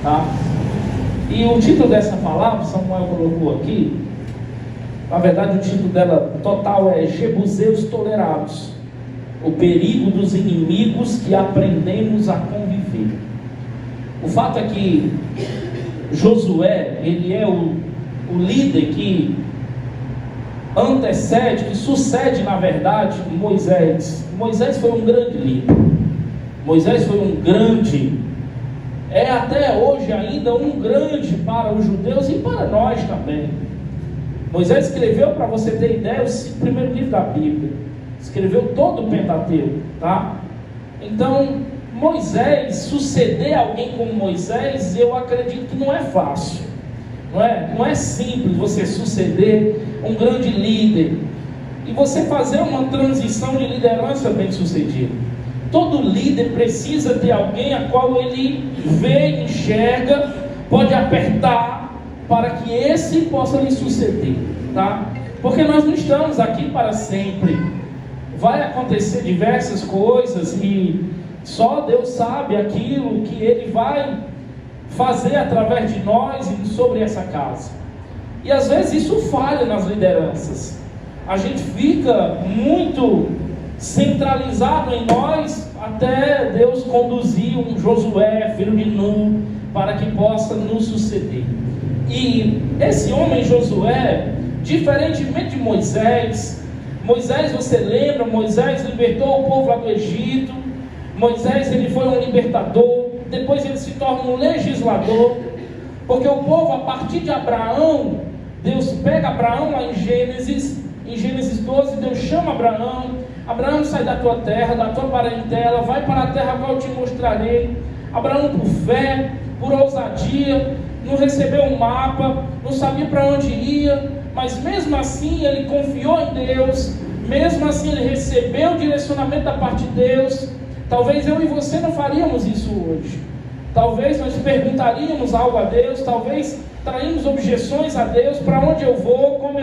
tá? E o título dessa palavra, Samuel colocou aqui, na verdade o título dela total é Jebuseus Tolerados, o perigo dos inimigos que aprendemos a conviver. O fato é que Josué, ele é o líder que antecede, que sucede na verdade Moisés. Moisés foi um grande líder, Moisés foi um grande, é até hoje ainda um grande para os judeus e para nós também. Moisés escreveu, para você ter ideia, o primeiro livro da Bíblia, escreveu todo o Pentateuco, tá? Então, Moisés, suceder alguém como Moisés, eu acredito que não é fácil, não é simples você suceder um grande líder e você fazer uma transição de liderança bem sucedida. Todo líder precisa ter alguém a qual ele vê, enxerga, pode apertar para que esse possa lhe suceder, tá? Porque nós não estamos aqui para sempre. Vai acontecer diversas coisas e só Deus sabe aquilo que Ele vai fazer através de nós e sobre essa casa. E às vezes isso falha nas lideranças. A gente fica muito centralizado em nós até Deus conduzir um Josué, filho de Nun, para que possa nos suceder. E esse homem Josué, diferentemente de Moisés, você lembra, Moisés libertou o povo lá do Egito. Moisés, ele foi um libertador, depois ele se torna um legislador, porque o povo, a partir de Abraão, Deus pega Abraão lá em Gênesis 12, Deus chama Abraão, sai da tua terra, da tua parentela, vai para a terra a qual eu te mostrarei. Abraão, por fé, por ousadia, não recebeu um mapa, não sabia para onde ia, mas mesmo assim ele confiou em Deus, mesmo assim ele recebeu o direcionamento da parte de Deus. Talvez eu e você não faríamos isso hoje. Talvez nós perguntaríamos algo a Deus, talvez traímos objeções a Deus: para onde eu vou, como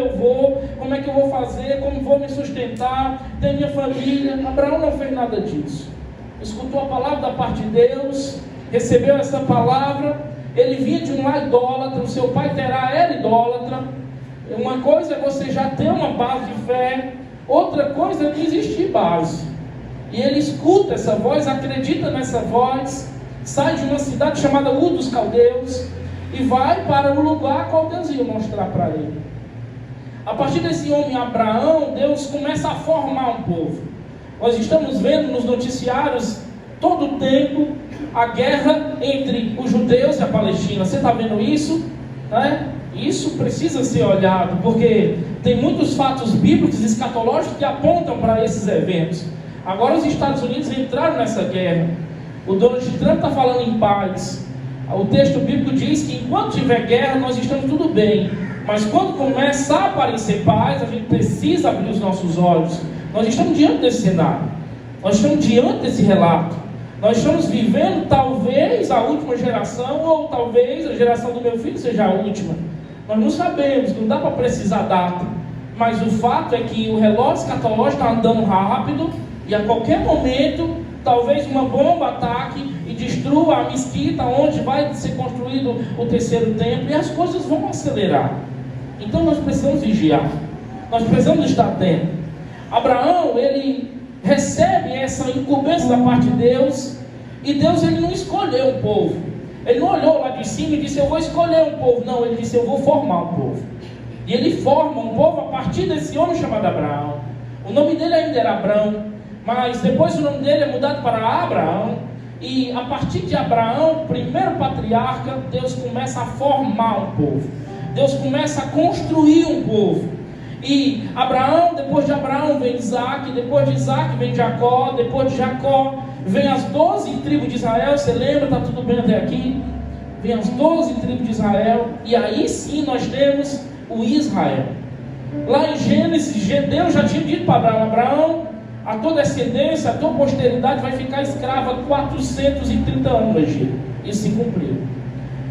é que eu vou fazer, como vou me sustentar, ter minha família. Abraão não fez nada disso. Escutou a palavra da parte de Deus, recebeu essa palavra. Ele vinha de um lar idólatra, o seu pai Terá era idólatra. Uma coisa é você já ter uma base de fé, outra coisa é não existir base. E ele escuta essa voz, acredita nessa voz, sai de uma cidade chamada Ur dos Caldeus e vai para o lugar qual Deus ia mostrar para ele. A partir desse homem Abraão, Deus começa a formar um povo. Nós estamos vendo nos noticiários todo o tempo a guerra entre os judeus e a Palestina. Você está vendo isso? Né? Isso precisa ser olhado, porque tem muitos fatos bíblicos, escatológicos, que apontam para esses eventos. Agora os Estados Unidos entraram nessa guerra. O Donald Trump está falando em paz. O texto bíblico diz que enquanto tiver guerra, nós estamos tudo bem. Mas quando começar a aparecer paz, a gente precisa abrir os nossos olhos. Nós estamos diante desse cenário. Nós estamos diante desse relato. Nós estamos vivendo talvez a última geração, ou talvez a geração do meu filho seja a última. Nós não sabemos, não dá para precisar data. Mas o fato é que o relógio escatológico está andando rápido. E a qualquer momento, talvez uma bomba ataque e destrua a mesquita onde vai ser construído o terceiro templo, e as coisas vão acelerar. Então nós precisamos vigiar, nós precisamos estar atentos. Abraão, ele recebe essa incumbência da parte de Deus, e Deus, ele não escolheu um povo. Ele não olhou lá de cima e disse: eu vou escolher um povo. Não, ele disse: eu vou formar um povo. E ele forma um povo a partir desse homem chamado Abraão. O nome dele ainda era Abrão, mas depois o nome dele é mudado para Abraão. E a partir de Abraão, primeiro patriarca, Deus começa a formar um povo. Deus começa a construir um povo. E Abraão, depois de Abraão vem Isaac, depois de Isaac vem Jacó, depois de Jacó vem as 12 tribos de Israel. Você lembra? Está tudo bem até aqui? Vem as 12 tribos de Israel. E aí sim nós temos o Israel. Lá em Gênesis, Deus já tinha dito para Abraão: a tua descendência, a tua posteridade vai ficar escrava 430 anos no Egito. Isso se cumpriu.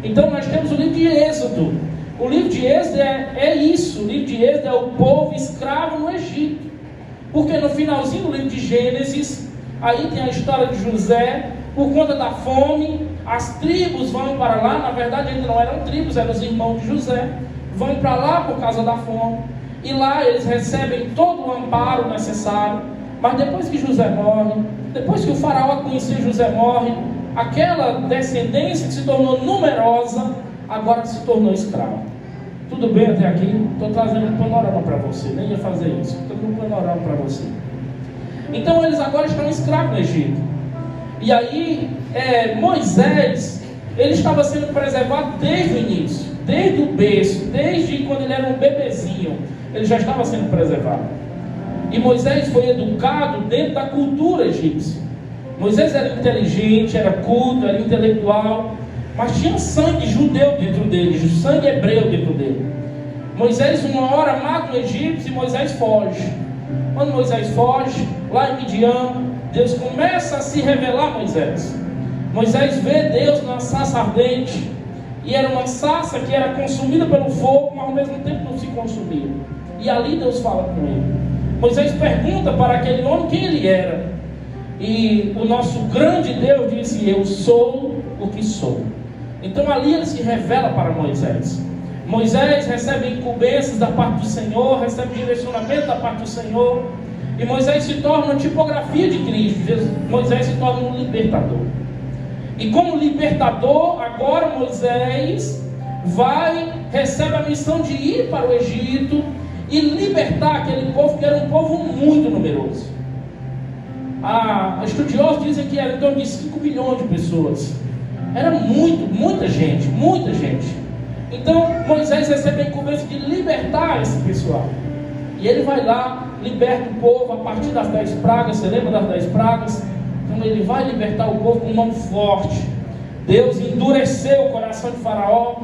Então nós temos o livro de Êxodo. O livro de Êxodo é isso. O livro de Êxodo é o povo escravo no Egito. Porque no finalzinho do livro de Gênesis, aí tem a história de José. Por conta da fome, as tribos vão para lá, na verdade ainda não eram tribos, eram os irmãos de José, vão para lá por causa da fome, e lá eles recebem todo o amparo necessário. Mas depois que José morre, depois que o faraó a conhecer José morre, aquela descendência que se tornou numerosa, agora se tornou escrava. Tudo bem até aqui? Estou trazendo um panorama para você, nem ia fazer isso, estou dando um panorama para você. Então eles agora estão escravos no Egito. E aí Moisés, ele estava sendo preservado desde o início, desde o berço, desde quando ele era um bebezinho, ele já estava sendo preservado. E Moisés foi educado dentro da cultura egípcia. Moisés era inteligente, era culto, era intelectual, mas tinha sangue judeu dentro dele, sangue hebreu dentro dele. Moisés uma hora mata o egípcio e Moisés foge. Quando Moisés foge, lá em Midian, Deus começa a se revelar a Moisés. Moisés vê Deus numa sarça ardente, e era uma sarça que era consumida pelo fogo, mas ao mesmo tempo não se consumia. E ali Deus fala com ele. Moisés pergunta para aquele homem quem ele era, e o nosso grande Deus disse: eu sou o que sou. Então ali ele se revela para Moisés. Moisés recebe incumbências da parte do Senhor, recebe direcionamento da parte do Senhor, e Moisés se torna uma tipografia de Cristo. Moisés se torna um libertador. E como libertador, agora Moisés recebe a missão de ir para o Egito e libertar aquele povo, que era um povo muito numeroso. Estudiosos dizem que era em torno de 5 milhões de pessoas. Era muita gente. Então Moisés recebe a incumbência de libertar esse pessoal. E ele vai lá, liberta o povo a partir das 10 pragas. Você lembra das 10 pragas? Então ele vai libertar o povo com mão forte. Deus endureceu o coração de Faraó,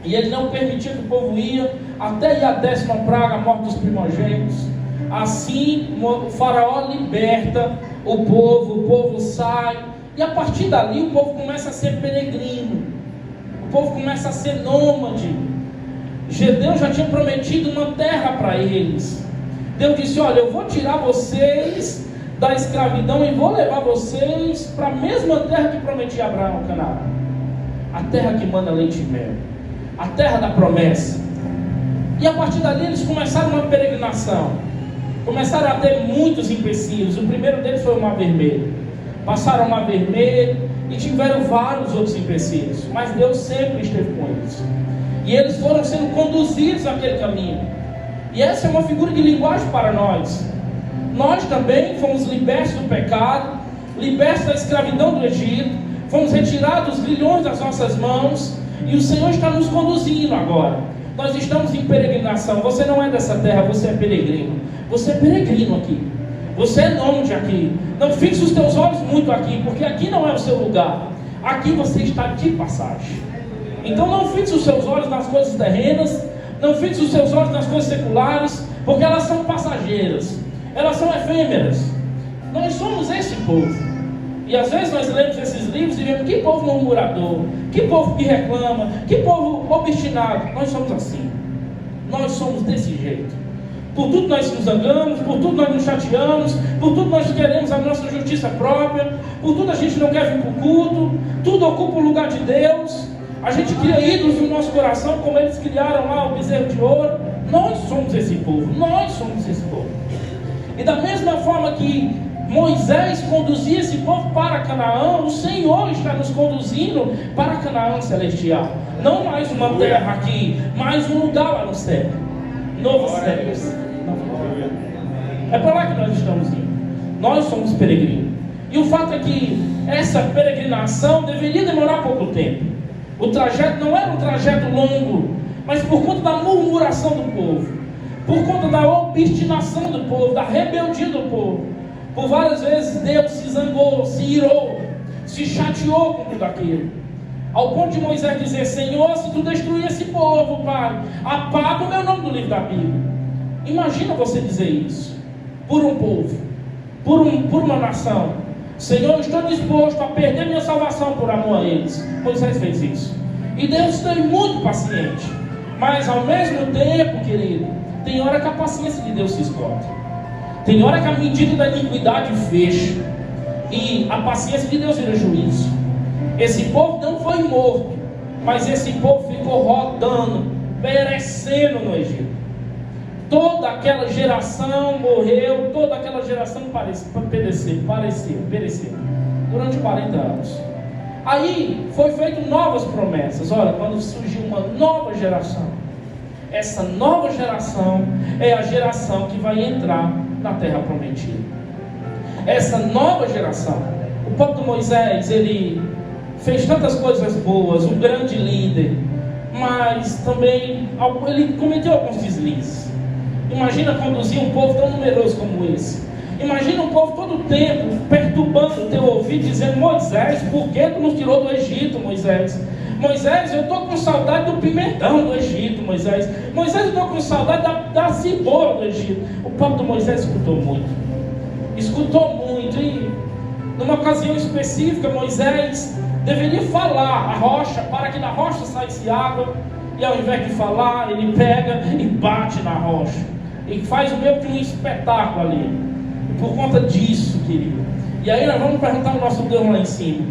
e ele não permitia que o povo ia, até ir a 10ª praga, a morte dos primogênitos. Assim o Faraó liberta o povo sai, e a partir dali o povo começa a ser peregrino, o povo começa a ser nômade. Deus já tinha prometido uma terra para eles. Deus disse: olha, eu vou tirar vocês da escravidão e vou levar vocês para a mesma terra que prometi a Abraão, Canaã, a terra que manda leite e mel, a terra da promessa. E a partir dali eles começaram uma peregrinação, começaram a ter muitos empecilhos. O primeiro deles foi o Mar Vermelho. Passaram o Mar Vermelho e tiveram vários outros empecilhos, mas Deus sempre esteve com eles, e eles foram sendo conduzidos naquele caminho. E essa é uma figura de linguagem para nós. Nós também fomos libertos do pecado, libertos da escravidão do Egito, fomos retirados os grilhões das nossas mãos, e o Senhor está nos conduzindo agora. Nós estamos em peregrinação. Você não é dessa terra, você é peregrino. Você é peregrino aqui, você é nômade aqui. Não fixe os teus olhos muito aqui, porque aqui não é o seu lugar. Aqui você está de passagem. Então não fixe os seus olhos nas coisas terrenas, não fixe os seus olhos nas coisas seculares, porque elas são passageiras, elas são efêmeras. Nós somos esse povo. E às vezes nós lemos esses livros e vemos: que povo murmurador, que povo que reclama, que povo obstinado. Nós somos assim, nós somos desse jeito. Por tudo nós nos zangamos, por tudo nós nos chateamos, por tudo nós queremos a nossa justiça própria, por tudo a gente não quer vir para o culto, tudo ocupa o lugar de Deus. A gente cria ídolos no nosso coração, como eles criaram lá o bezerro de ouro. Nós somos esse povo, nós somos esse povo. E da mesma forma que Moisés conduzia esse povo para Canaã, o Senhor está nos conduzindo para Canaã celestial. Não mais uma terra aqui, mas um lugar lá no céu. Novos céus. É para lá que nós estamos indo. Nós somos peregrinos. E o fato é que essa peregrinação deveria demorar pouco tempo. O trajeto não era um trajeto longo, mas por conta da murmuração do povo, por conta da obstinação do povo, da rebeldia do povo, por várias vezes Deus se zangou, se irou, se chateou com tudo aquilo, ao ponto de Moisés dizer: Senhor, se tu destruir esse povo, Pai, apaga o meu nome do livro da Bíblia. Imagina você dizer isso por um povo, por uma nação. Senhor, eu estou disposto a perder minha salvação por amor a eles. Moisés fez isso, e Deus foi muito paciente. Mas ao mesmo tempo, querido, tem hora que a paciência de Deus se esgota. Tem hora que a medida da iniquidade fecha, e a paciência de Deus vira juízo. Esse povo não foi morto, mas esse povo ficou rodando, perecendo no Egito. Toda aquela geração morreu, toda aquela geração pereceu durante 40 anos. Aí foi feito novas promessas. Olha, quando surgiu uma nova geração, essa nova geração é a geração que vai entrar na terra prometida. Essa nova geração, o povo de Moisés, ele fez tantas coisas boas, um grande líder, mas também ele cometeu alguns deslizes. Imagina conduzir um povo tão numeroso como esse. Imagina um povo todo o tempo perturbando o teu ouvido, dizendo: Moisés, por que tu nos tirou do Egito, Moisés? Moisés, eu estou com saudade do pimentão do Egito, Moisés. Moisés, eu estou com saudade da cebola do Egito. O povo de Moisés escutou muito. E numa ocasião específica, Moisés deveria falar à rocha, para que da rocha saísse água. E ao invés de falar, ele pega e bate na rocha. E faz o meio que um espetáculo ali. E por conta disso, querido. E aí nós vamos perguntar ao nosso Deus lá em cima.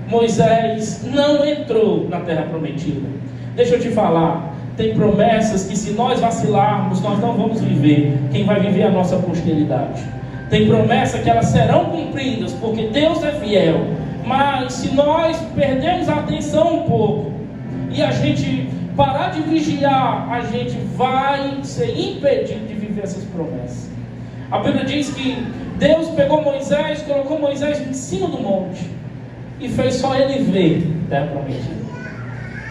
Moisés não entrou na terra prometida. Deixa eu te falar. Tem promessas que, se nós vacilarmos, nós não vamos viver. Quem vai viver é a nossa posteridade. Tem promessas que elas serão cumpridas, porque Deus é fiel. Mas se nós perdermos a atenção um pouco e a gente parar de vigiar, a gente vai ser impedido de viver essas promessas. A Bíblia diz que Deus pegou Moisés, colocou Moisés em cima do monte e fez só ele ver a terra prometida.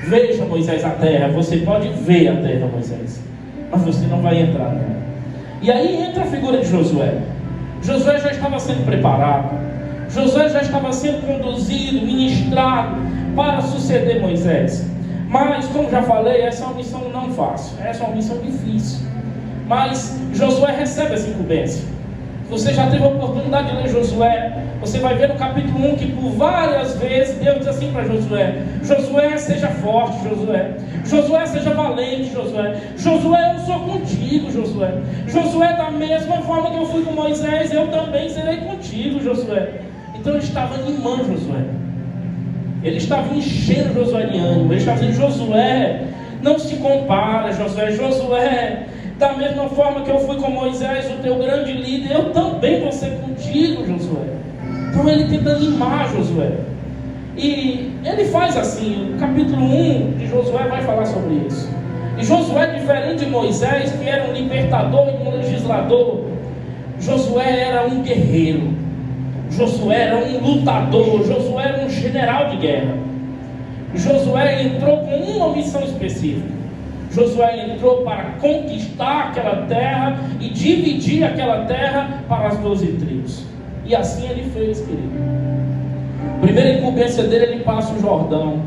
Veja, Moisés, a terra. Você pode ver a terra, Moisés, mas você não vai entrar nela. E aí entra a figura de Josué. Josué já estava sendo preparado. Josué já estava sendo conduzido, ministrado para suceder Moisés. Mas, como já falei, essa é uma missão não fácil. Essa é uma missão difícil. Mas Josué recebe essa incumbência. Você já teve a oportunidade de ler Josué, você vai ver no capítulo 1 que por várias vezes Deus diz assim para Josué: Josué, seja forte, Josué. Josué, seja valente, Josué. Josué, eu sou contigo, Josué. Josué, da mesma forma que eu fui com Moisés, eu também serei contigo, Josué. Então ele estava animando Josué. Ele estava enchendo Josué de ânimo. Ele estava dizendo: Josué, não se compara, Josué. Josué, da mesma forma que eu fui com Moisés, o teu grande líder, eu também vou ser contigo, Josué. Então ele tenta animar Josué. E ele faz assim. O capítulo 1 de Josué vai falar sobre isso. E Josué, diferente de Moisés, que era um libertador e um legislador, Josué era um guerreiro. Josué era um lutador. Josué era um general de guerra. Josué entrou com uma missão específica. Josué entrou para conquistar aquela terra e dividir aquela terra para as 12 tribos. E assim ele fez, querido. Primeira incumbência dele, ele passa o Jordão.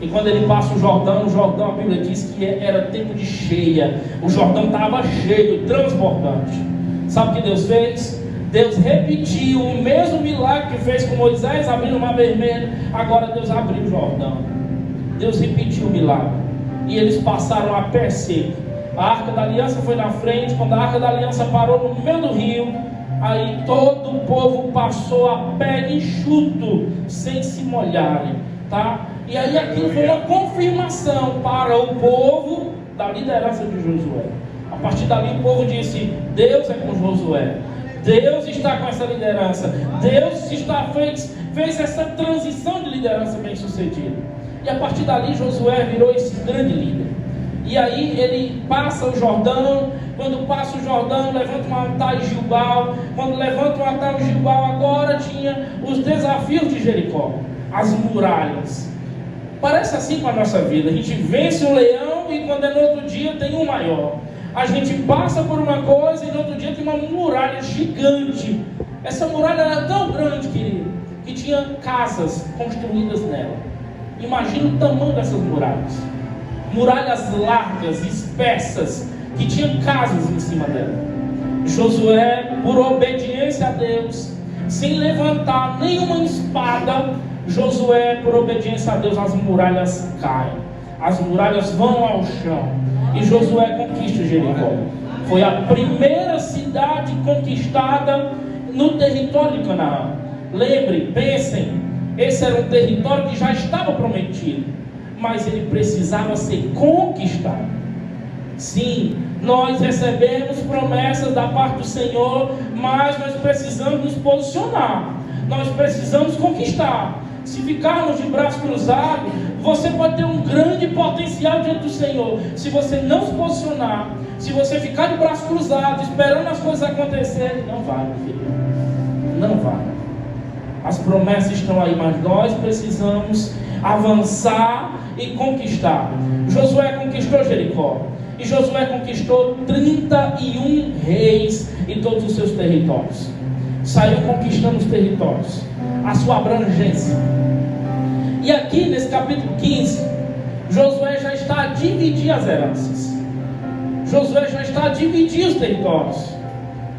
E quando ele passa o Jordão, a Bíblia diz que era tempo de cheia. O Jordão estava cheio, transbordante. Sabe o que Deus fez? Deus repetiu o mesmo milagre que fez com Moisés, abrindo o Mar Vermelho. Agora Deus abriu o Jordão. Deus repetiu o milagre. E eles passaram a pé seco. A Arca da Aliança foi na frente. Quando a Arca da Aliança parou no meio do rio, aí todo o povo passou a pé enxuto, sem se molharem, tá? E aí aquilo foi uma confirmação para o povo da liderança de Josué. A partir dali o povo disse: Deus é com Josué. Deus está com essa liderança. Deus fez essa transição de liderança bem sucedida. E a partir dali Josué virou esse grande líder. E aí ele passa o Jordão. Quando passa o Jordão, levanta um altar em Gilgal. Quando levanta um altar em Gilgal, agora tinha os desafios de Jericó, as muralhas. Parece assim com a nossa vida. A gente vence um leão e quando é no outro dia tem um maior. A gente passa por uma coisa e no outro dia tem uma muralha gigante. Essa muralha era tão grande, querido, que tinha casas construídas nela. Imagina o tamanho dessas muralhas. Muralhas largas, espessas, que tinham casas em cima dela. Josué, por obediência a Deus, sem levantar nenhuma espada, Josué, por obediência a Deus, as muralhas caem. As muralhas vão ao chão. E Josué conquista Jericó. Foi a primeira cidade conquistada no território de Canaã. Lembre, pensem, Esse era um território que já estava prometido, mas ele precisava ser conquistado. Sim, nós recebemos promessas da parte do Senhor, mas nós precisamos nos posicionar, nós precisamos conquistar. Se ficarmos de braços cruzados, você pode ter um grande potencial diante do Senhor. Se você não se posicionar, se você ficar de braços cruzados, esperando as coisas acontecerem, não vai, meu filho, não vai. As promessas estão aí, mas nós precisamos avançar e conquistar. Josué conquistou Jericó, e Josué conquistou 31 reis em todos os seus territórios. Saiu conquistando os territórios, a sua abrangência. E aqui nesse capítulo 15, Josué já está a dividir as heranças. Josué já está a dividir os territórios.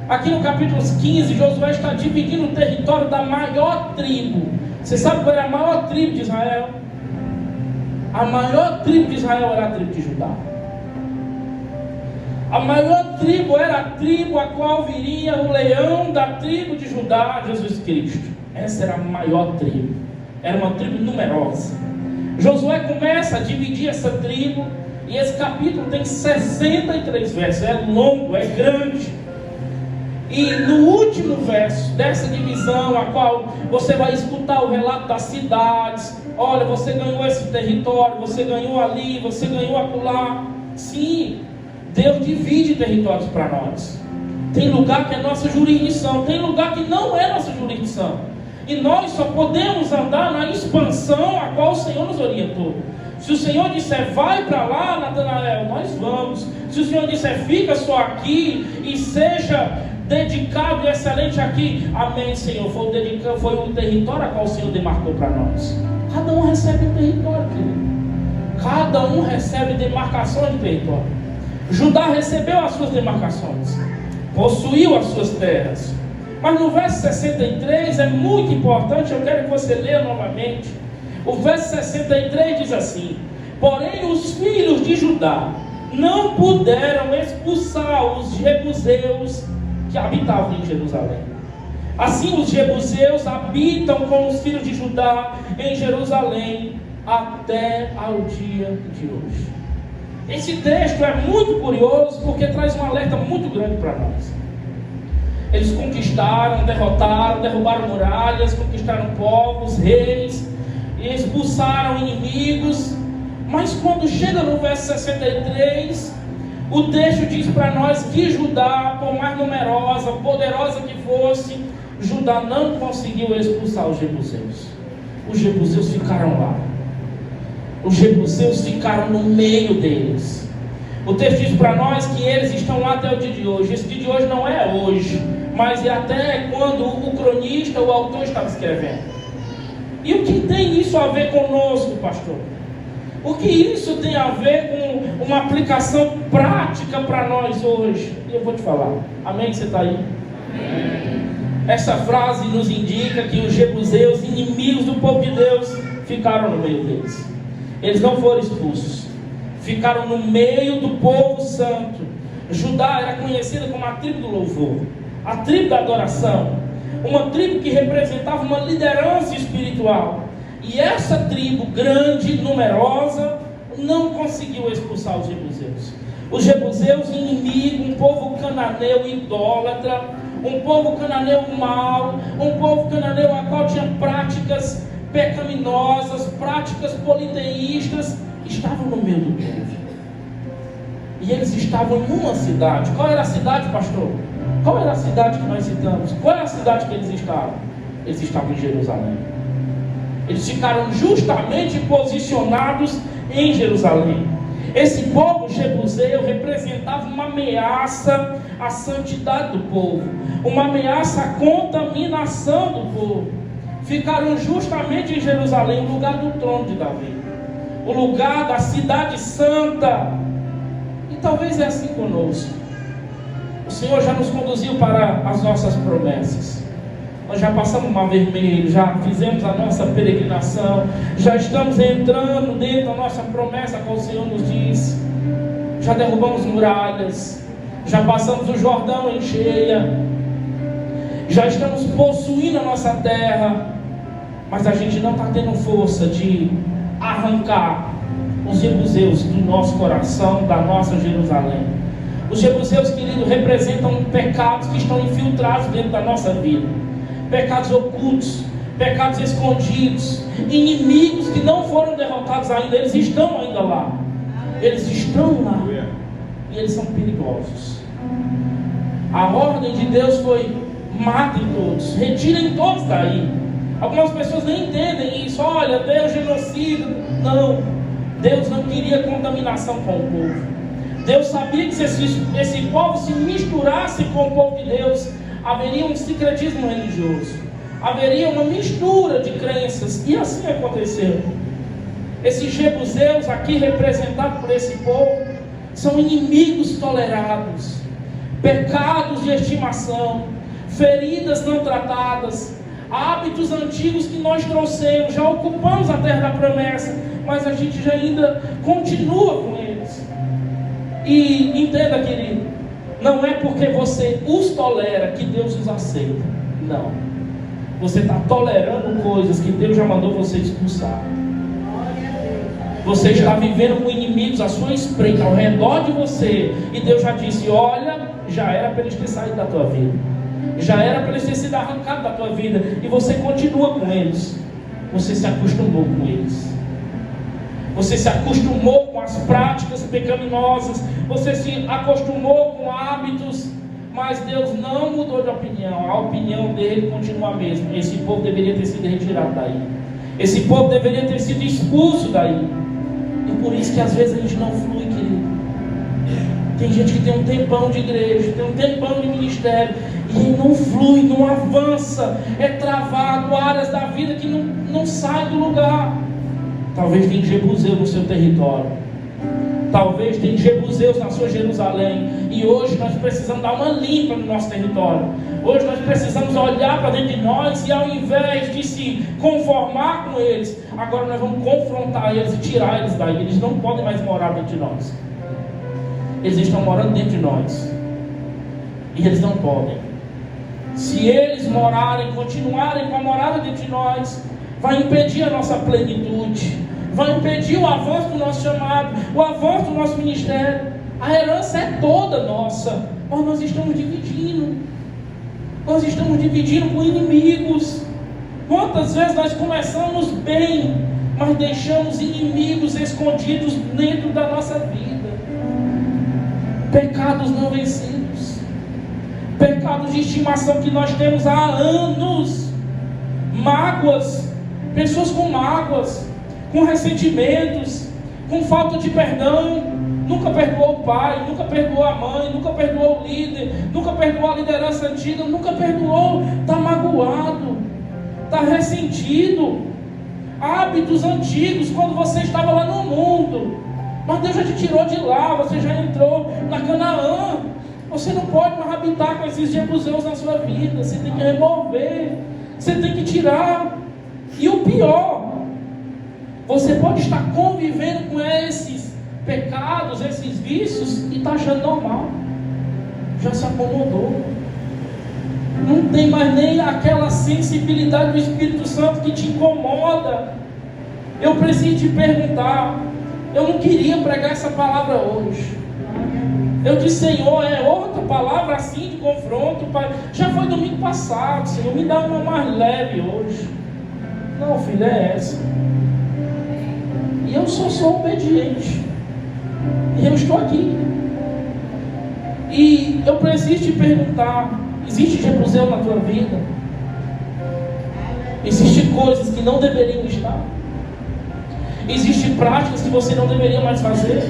Aqui no capítulo 15, Josué está dividindo o território da maior tribo. Você sabe qual era a maior tribo de Israel? A maior tribo de Israel era a tribo de Judá. A maior tribo era a tribo a qual viria o leão da tribo de Judá, Jesus Cristo. Essa era a maior tribo. Era uma tribo numerosa. Josué começa a dividir essa tribo, e esse capítulo tem 63 versos. É longo, é grande. E no último verso dessa divisão, a qual você vai escutar o relato das cidades. Olha, você ganhou esse território, você ganhou ali, você ganhou acolá. Sim, Deus divide territórios para nós. Tem lugar que é nossa jurisdição, tem lugar que não é nossa jurisdição. E nós só podemos andar na expansão a qual o Senhor nos orientou. Se o Senhor disser, vai para lá, Natanael, nós vamos. Se o Senhor disser, fica só aqui e seja dedicado e excelente aqui, amém, Senhor. Foi o território a qual o Senhor demarcou para nós. Cada um recebe um território, querido. Cada um recebe demarcações de território. Judá recebeu as suas demarcações, possuiu as suas terras. Mas no verso 63 é muito importante, eu quero que você leia novamente. O verso 63 diz assim: porém os filhos de Judá não puderam expulsar os jebuseus que habitavam em Jerusalém. Assim os jebuseus habitam com os filhos de Judá em Jerusalém até ao dia de hoje. Esse texto é muito curioso porque traz um alerta muito grande para nós. Eles conquistaram, derrotaram, derrubaram muralhas, conquistaram povos, reis, e expulsaram inimigos. Mas quando chega no verso 63, o texto diz para nós que Judá, por mais numerosa, poderosa que fosse, Judá não conseguiu expulsar os jebuseus. Os jebuseus ficaram lá. Os jebuseus ficaram no meio deles. O texto diz para nós que eles estão lá até o dia de hoje. Esse dia de hoje não é hoje, mas é até quando o cronista, o autor, estava escrevendo. E o que tem isso a ver conosco, pastor? O que isso tem a ver com uma aplicação prática para nós hoje? E eu vou te falar. Amém? Você está aí? Amém. Essa frase nos indica que os jebuseus, inimigos do povo de Deus, ficaram no meio deles. Eles não foram expulsos, ficaram no meio do povo santo. Judá era conhecida como a tribo do louvor, a tribo da adoração, uma tribo que representava uma liderança espiritual. E essa tribo grande, numerosa, não conseguiu expulsar os jebuseus. Os jebuseus, inimigo, um povo cananeu idólatra, um povo cananeu mau, um povo cananeu a qual tinha práticas pecaminosas, práticas politeístas, estavam no meio do povo. E eles estavam em uma cidade. Qual era a cidade, pastor? Qual era a cidade que nós citamos? Qual era a cidade que eles estavam? Eles estavam em Jerusalém. Eles ficaram justamente posicionados em Jerusalém. Esse povo jebuseu representava uma ameaça à santidade do povo, uma ameaça à contaminação do povo. Ficaram justamente em Jerusalém, o lugar do trono de Davi, o lugar da cidade santa. E talvez é assim conosco. O Senhor já nos conduziu para as nossas promessas. Nós já passamos o Mar Vermelho, já fizemos a nossa peregrinação, já estamos entrando dentro da nossa promessa que o Senhor nos disse. Já derrubamos muralhas, já passamos o Jordão em cheia, já estamos possuindo a nossa terra. mas a gente não está tendo força de arrancar os jebuseus do nosso coração, da nossa Jerusalém. Os jebuseus, querido, representam pecados que estão infiltrados dentro da nossa vida, pecados ocultos, pecados escondidos, inimigos que não foram derrotados ainda. Eles estão ainda lá, eles estão lá, e eles são perigosos. A ordem de Deus foi: matem todos, retirem todos daí. Algumas pessoas nem entendem isso. Olha, Deus genocida. Não, Deus não queria contaminação com o povo. Deus sabia que se esse povo se misturasse com o povo de Deus, haveria um sincretismo religioso, haveria uma mistura de crenças, e assim aconteceu. Esses jebuseus aqui representados por esse povo são inimigos tolerados, pecados de estimação, feridas não tratadas, hábitos antigos que nós trouxemos. Já ocupamos a terra da promessa, mas a gente já ainda continua com eles. E entenda, querido, não é porque você os tolera que Deus os aceita. Não, você está tolerando coisas que Deus já mandou você expulsar. Você está vivendo com inimigos à sua espreita, ao redor de você, e Deus já disse: olha, já era para eles terem saído da tua vida, já era para eles terem sido arrancados da tua vida, e você continua com eles. Você se acostumou com eles, você se acostumou com as práticas pecaminosas, você se acostumou com hábitos, mas Deus não mudou de opinião. A opinião dele continua a mesma. Esse povo deveria ter sido retirado daí, esse povo deveria ter sido expulso daí. E por isso que às vezes a gente não flui, querido. Tem gente que tem um tempão de igreja, tem um tempão de ministério, e não flui, não avança, é travado, áreas da vida que não sai do lugar. Talvez tenha jebuseu no seu território, talvez tenha jebuseus na sua Jerusalém, e hoje nós precisamos dar uma limpa no nosso território. Hoje nós precisamos olhar para dentro de nós, e ao invés de se conformar com eles, agora nós vamos confrontar eles e tirar eles daí. Eles não podem mais morar dentro de nós. Eles estão morando dentro de nós, e eles não podem. Se eles morarem, continuarem com a morada dentro de nós, vai impedir a nossa plenitude, vai impedir o avanço do nosso chamado, o avanço do nosso ministério. A herança é toda nossa, mas nós estamos dividindo. Nós estamos dividindo com inimigos. Quantas vezes nós começamos bem, mas deixamos inimigos escondidos dentro da nossa vida? Pecados não vencidos, pecados de estimação que nós temos há anos, mágoas, pessoas com mágoas, com ressentimentos, com falta de perdão. Nunca perdoou o pai, nunca perdoou a mãe, nunca perdoou o líder, nunca perdoou a liderança antiga, nunca perdoou, está magoado, está ressentido. Hábitos antigos, quando você estava lá no mundo, mas Deus já te tirou de lá, você já entrou na Canaã. Você não pode mais habitar com esses jebuseus na sua vida. Você tem que remover, você tem que tirar. E o pior, você pode estar convivendo com esses pecados, esses vícios, e está achando normal, já se acomodou, não tem mais nem aquela sensibilidade do Espírito Santo que te incomoda. Eu preciso te perguntar. Eu não queria pregar essa palavra hoje. Eu disse: Senhor, é outra palavra assim de confronto, Pai. Já foi domingo passado, Senhor, me dá uma mais leve hoje. Não, filho, é essa. E eu sou obediente, e eu estou aqui. E eu preciso te perguntar: existe jebuseu na tua vida? Existem coisas que não deveriam estar? Existem práticas que você não deveria mais fazer?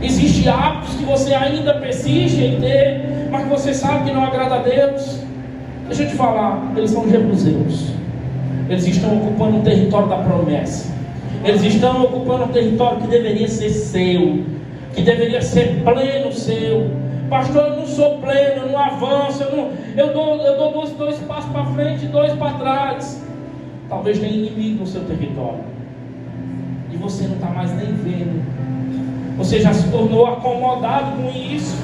Existem hábitos que você ainda persiste em ter, mas que você sabe que não agrada a Deus? Deixa eu te falar, eles são jebuseus. Eles estão ocupando o território da promessa. Eles estão ocupando um território que deveria ser seu, que deveria ser pleno seu. Pastor, eu não sou pleno, eu não avanço, eu dou dois passos para frente e 2 para trás. Talvez tenha inimigo no seu território, e você não está mais nem vendo. Você já se tornou acomodado com isso.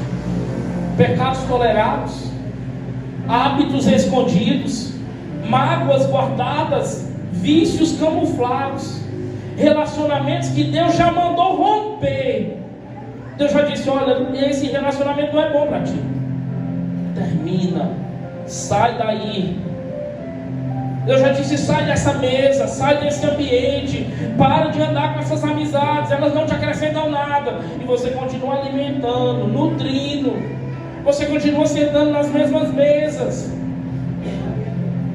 Pecados tolerados, hábitos escondidos, mágoas guardadas, vícios camuflados, relacionamentos que Deus já mandou romper. Deus já disse: olha, esse relacionamento não é bom para ti, termina, sai daí. Deus já disse: sai dessa mesa, sai desse ambiente, para de andar com essas amizades, elas não te acrescentam nada. E você continua alimentando, nutrindo, você continua sentando nas mesmas mesas.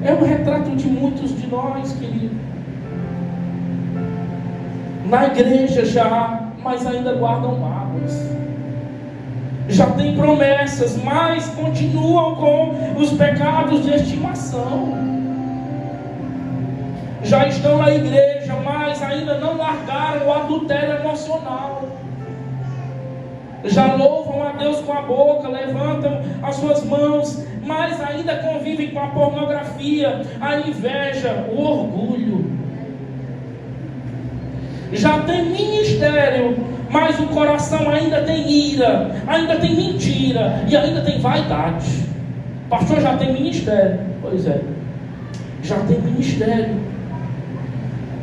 É um retrato de muitos de nós, querido. Na igreja já, mas ainda guardam mágoas. Já tem promessas, mas continuam com os pecados de estimação. Já estão na igreja, mas ainda não largaram o adultério emocional. Já louvam a Deus com a boca, levantam as suas mãos, mas ainda convivem com a pornografia, a inveja, o orgulho. Já tem ministério, mas o coração ainda tem ira, ainda tem mentira e ainda tem vaidade. Pastor, já tem ministério. Pois é, já tem ministério.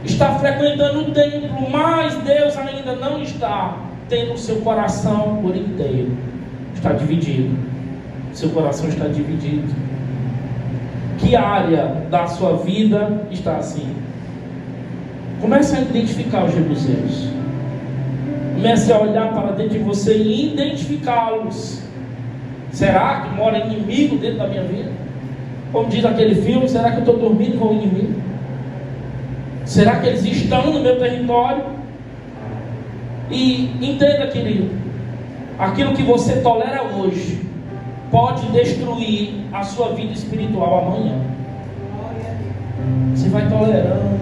Está frequentando o templo, mas Deus ainda não está tendo o seu coração por inteiro. Está dividido. Seu coração está dividido. Que área da sua vida está assim? Comece a identificar os jebuseus. Comece a olhar para dentro de você e identificá-los. Será que mora inimigo dentro da minha vida? Como diz aquele filme, será que eu estou dormindo com o inimigo? Será que eles estão no meu território? E entenda, querido, aquilo que você tolera hoje pode destruir a sua vida espiritual amanhã. Você vai tolerando,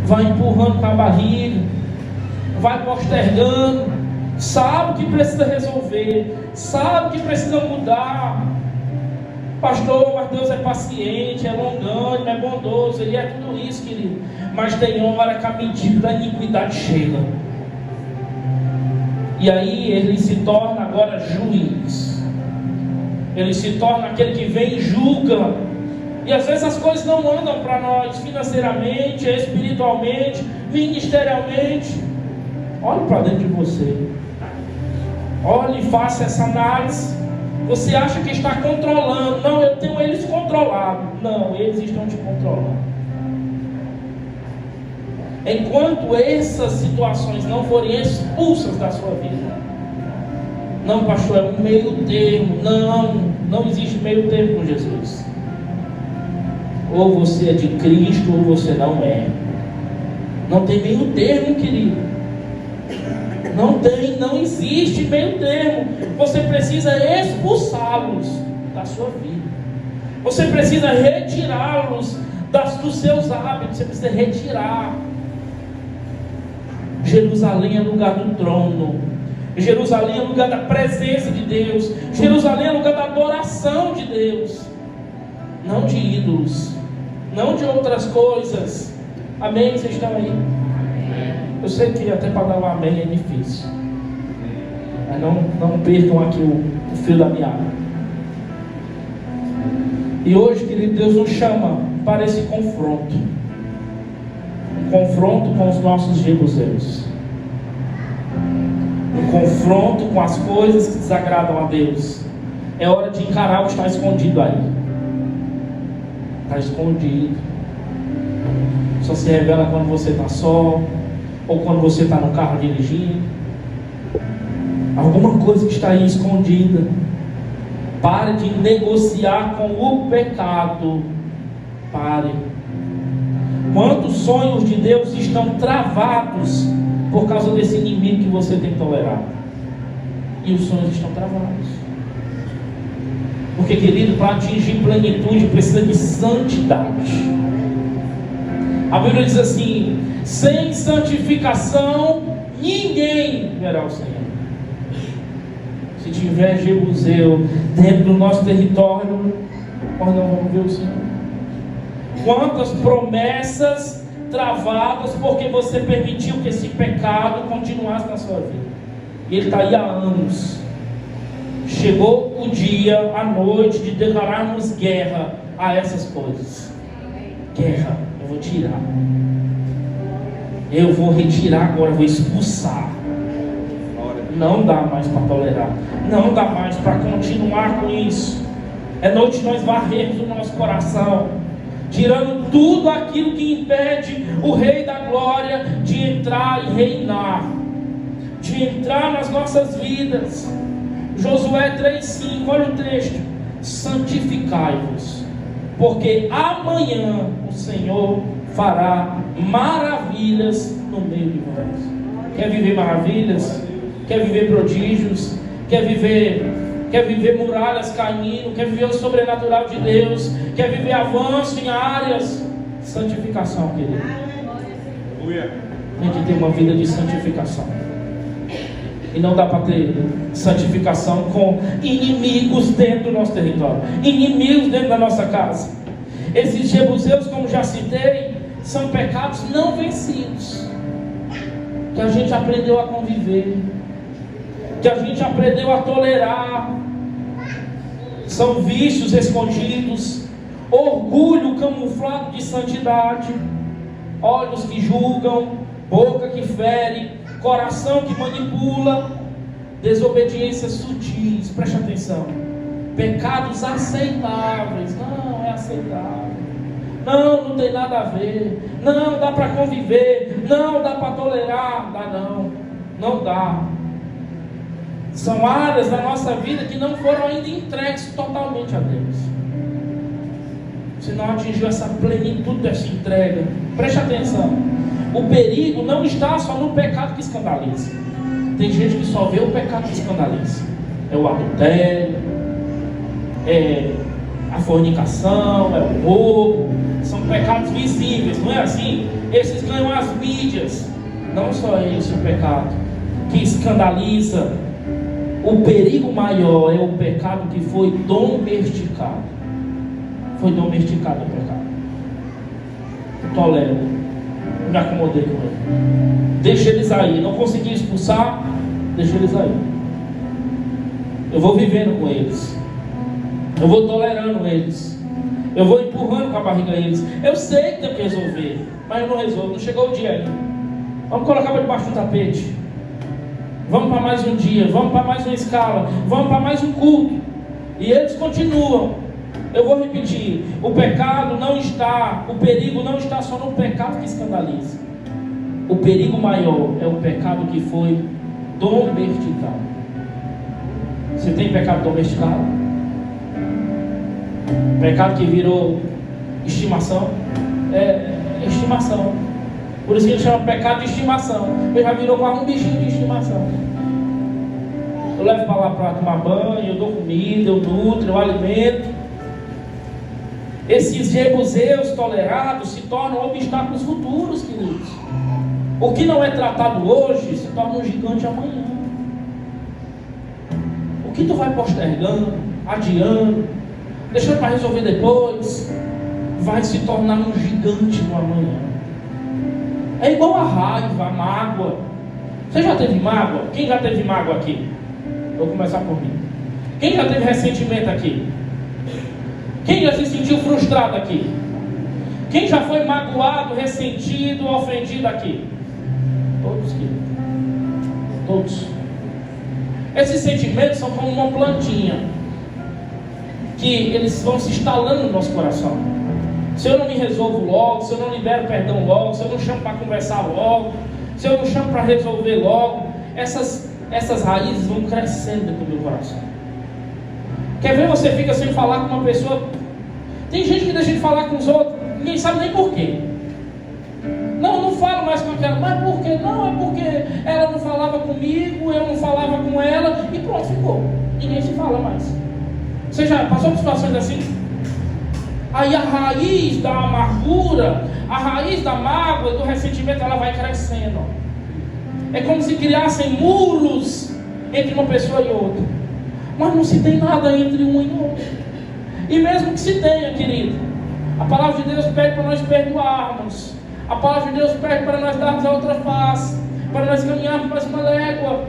vai empurrando com a barriga, vai postergando, sabe que precisa resolver, sabe que precisa mudar. Pastor, mas Deus é paciente, é longânimo, é bondoso, Ele é tudo isso, querido. Mas tem hora que a medida da iniquidade chega. E aí Ele se torna agora juiz. Ele se torna aquele que vem e julga. E às vezes as coisas não andam para nós financeiramente, espiritualmente, ministerialmente. Olhe para dentro de você. Olhe e faça essa análise. Você acha que está controlando? Não, eu tenho eles controlados. Não, eles estão te controlando. Enquanto essas situações não forem expulsas da sua vida. Não, pastor, é um meio termo. Não existe meio termo com Jesus. Ou você é de Cristo ou você não é. Não tem meio termo, querido. Não existe meio termo. Você precisa expulsá-los da sua vida. Você precisa retirá-los dos seus hábitos. Você precisa retirar. Jerusalém é lugar do trono. Jerusalém é lugar da presença de Deus. Jerusalém é lugar da adoração de Deus. Não de ídolos, não de outras coisas. Amém? Vocês estão aí? Eu sei que até para dar um amém é difícil. Mas não percam aqui o fio da meada. E hoje, querido, Deus nos chama para esse confronto. Um confronto com os nossos jebuseus. Um confronto com as coisas que desagradam a Deus. É hora de encarar o que está escondido aí. Está escondido. Só se revela quando você está só, ou quando você está no carro dirigindo. Alguma coisa que está aí escondida. Pare de negociar com o pecado. Pare. Quantos sonhos de Deus estão travados por causa desse inimigo que você tem tolerado? E os sonhos estão travados. Porque, querido, para atingir plenitude precisa de santidade. A Bíblia diz assim: sem santificação ninguém verá o Senhor. Se tiver jebuseu dentro do nosso território, nós não vamos ver o Senhor. Quantas promessas travadas porque você permitiu que esse pecado continuasse na sua vida. E ele está aí há anos. Chegou o dia, a noite, de declararmos guerra a essas coisas. Guerra. vou tirar. Eu vou retirar agora, vou expulsar. Não dá mais para tolerar. Não dá mais para continuar com isso. É noite de nós varrermos o nosso coração, tirando tudo aquilo que impede o Rei da Glória de entrar e reinar, de entrar nas nossas vidas. Josué 3,5, olha o texto: santificai-vos, porque amanhã o Senhor fará maravilhas no meio de vós. Quer viver maravilhas? Quer viver prodígios? Quer viver muralhas caindo? Quer viver o sobrenatural de Deus? Quer viver avanço em áreas? Santificação, querido. Tem que ter uma vida de santificação. E não dá para ter santificação com inimigos dentro do nosso território, inimigos dentro da nossa casa. Esses jebuseus, como já citei, são pecados não vencidos, que a gente aprendeu a conviver, que a gente aprendeu a tolerar. São vícios escondidos, orgulho camuflado de santidade, olhos que julgam, boca que fere, coração que manipula, desobediências sutis. Preste atenção: pecados aceitáveis. Não é aceitável, não tem nada a ver, não dá para conviver, não dá para tolerar, não dá. São áreas da nossa vida que não foram ainda entregues totalmente a Deus. Se não atingiu essa plenitude dessa entrega, preste atenção: o perigo não está só no pecado que escandaliza. Tem gente que só vê o pecado que escandaliza. É o adultério, é a fornicação, é o roubo. São pecados visíveis, não é assim? Esses ganham as mídias. Não só esse o pecado que escandaliza. O perigo maior é o pecado que foi domesticado. Foi domesticado o pecado. Eu tolero, me acomodei com ele, deixa eles aí. Não consegui expulsar, deixa eles aí. Eu vou vivendo com eles, eu vou tolerando eles, eu vou empurrando com a barriga eles. Eu sei que tem que resolver, mas eu não resolvo, não chegou o dia ainda. Vamos colocar para debaixo do tapete. Vamos para mais um dia, vamos para mais uma escala, vamos para mais um culto. E eles continuam. Eu vou repetir: o pecado não está, o perigo não está só no pecado que escandaliza. O perigo maior é o pecado que foi domesticado. Você tem pecado domesticado? Pecado que virou estimação? É estimação. Por isso que ele chama pecado de estimação. Ele já virou quase um bichinho de estimação. Eu levo para lá para tomar banho, eu dou comida, eu nutro, eu alimento. Esses jebuseus tolerados se tornam obstáculos futuros, queridos. O que não é tratado hoje se torna um gigante amanhã. O que tu vai postergando, adiando, deixando para resolver depois, vai se tornar um gigante no amanhã. É igual a raiva, a mágoa. Você já teve mágoa? Quem já teve mágoa aqui? Vou começar por mim. Quem já teve ressentimento aqui? Quem já se sentiu frustrado aqui? Quem já foi magoado, ressentido, ofendido aqui? Todos, queridos. Todos. Esses sentimentos são como uma plantinha, que eles vão se instalando no nosso coração. Se eu não me resolvo logo, se eu não libero perdão logo, se eu não chamo para conversar logo, se eu não chamo para resolver logo, essas raízes vão crescendo dentro do meu coração. Quer ver? Você fica sem falar com uma pessoa. Tem gente que deixa de falar com os outros, ninguém sabe nem por quê. Não falo mais com aquela. Mas por quê? Não, é porque ela não falava comigo, eu não falava com ela, e pronto, ficou. Ninguém se fala mais. Você já passou por situações assim? Aí a raiz da amargura, a raiz da mágoa, do ressentimento, ela vai crescendo. É como se criassem muros entre uma pessoa e outra. Mas não se tem nada entre um e outro. E mesmo que se tenha, querido, a palavra de Deus pede para nós perdoarmos. A palavra de Deus pede para nós darmos a outra face, para nós caminharmos mais uma légua.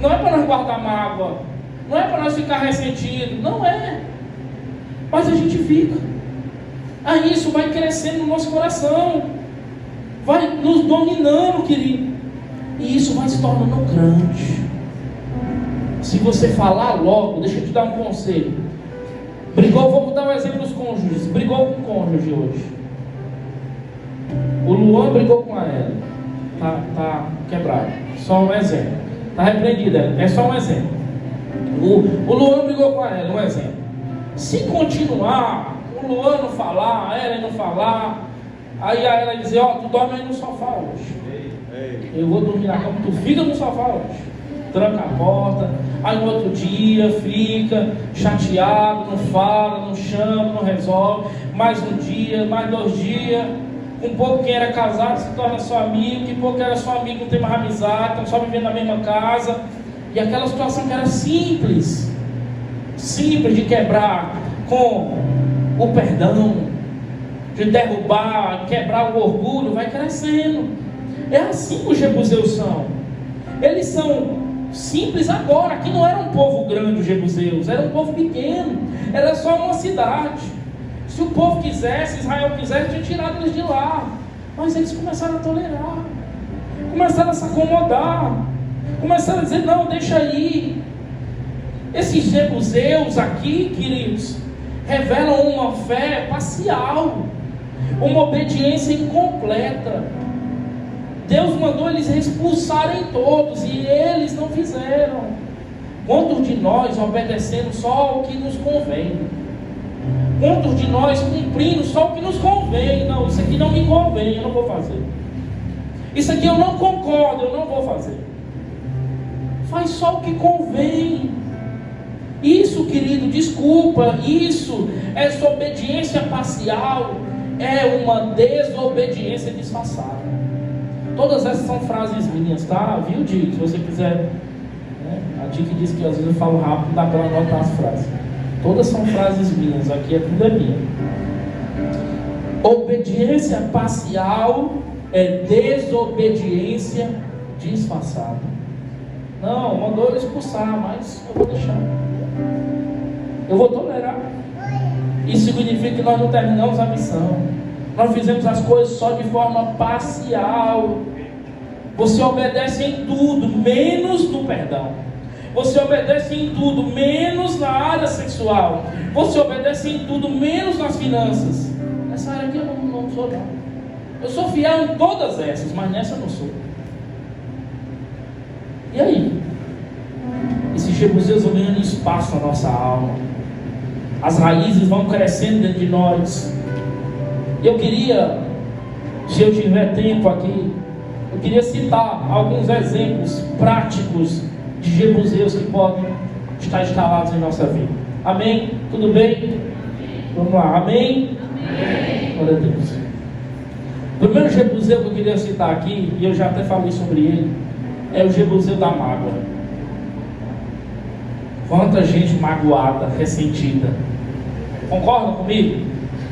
Não é para nós guardar mágoa, não é para nós ficar ressentidos, não é. Mas a gente fica. Aí isso vai crescendo no nosso coração, vai nos dominando, querido, e isso vai se tornando grande. Se você falar logo, deixa eu te dar um conselho. Brigou, vou dar um exemplo dos cônjuges. Brigou com o cônjuge hoje. O Luan brigou com a Ela. Tá quebrado. Só um exemplo. Tá repreendido, é só um exemplo. O Luan brigou com a Ela, um exemplo. Se continuar, o Luan não falar, a Ela não falar, aí a Ela dizer, ó, tu dorme aí no sofá hoje. Eu vou dormir na cama, tu fica no sofá hoje. Tranca a porta, aí no outro dia fica chateado, não fala, não chama, não resolve. Mais um dia, mais 2 dias. Um pouco quem era casado se torna só amigo, que pouco era só amigo não tem mais amizade, estão só vivendo na mesma casa. E aquela situação que era simples de quebrar com o perdão, de derrubar, quebrar o orgulho, vai crescendo. É assim que os jebuseus são. Eles são simples agora. Aqui não era um povo grande os jebuseus, era um povo pequeno, era só uma cidade. Se o povo quisesse, Israel quisesse, tinha tirado eles de lá. Mas eles começaram a tolerar, começaram a se acomodar, começaram a dizer, não, deixa aí. Esses jebuseus aqui, queridos, revelam uma fé parcial, uma obediência incompleta. Deus mandou eles expulsarem todos e eles não fizeram. Quantos de nós obedecendo só o que nos convém? Quantos de nós cumprindo só o que nos convém? Não, isso aqui não me convém, eu não vou fazer. Isso aqui eu não concordo, eu não vou fazer. Faz só o que convém. Isso, querido, desculpa, isso, essa obediência parcial é uma desobediência disfarçada. Todas essas são frases minhas, tá? Viu, Dick? Se você quiser, né? A Dick diz que às vezes eu falo rápido, dá para anotar as frases. Todas são frases minhas, aqui é tudo minha. Obediência parcial é desobediência disfarçada. Não, mandou ele expulsar, mas eu vou deixar. Eu vou tolerar. Isso significa que nós não terminamos a missão. Nós fizemos as coisas só de forma parcial. Você obedece em tudo, menos no perdão. Você obedece em tudo, menos na área sexual. Você obedece em tudo, menos nas finanças. Nessa área aqui eu não sou não. Eu sou fiel em todas essas, mas nessa eu não sou. E aí? Esses jebuseus vão ganhando espaço na nossa alma. As raízes vão crescendo dentro de nós. E eu queria, se eu tiver tempo aqui, eu queria citar alguns exemplos práticos de jebuseus que podem estar instalados em nossa vida. Amém? Tudo bem? Vamos lá. Amém? Amém. Glória a Deus. O primeiro jebuseu que eu queria citar aqui, e eu já até falei sobre ele, é o jebuseu da mágoa. Quanta gente magoada, ressentida. Concordam comigo?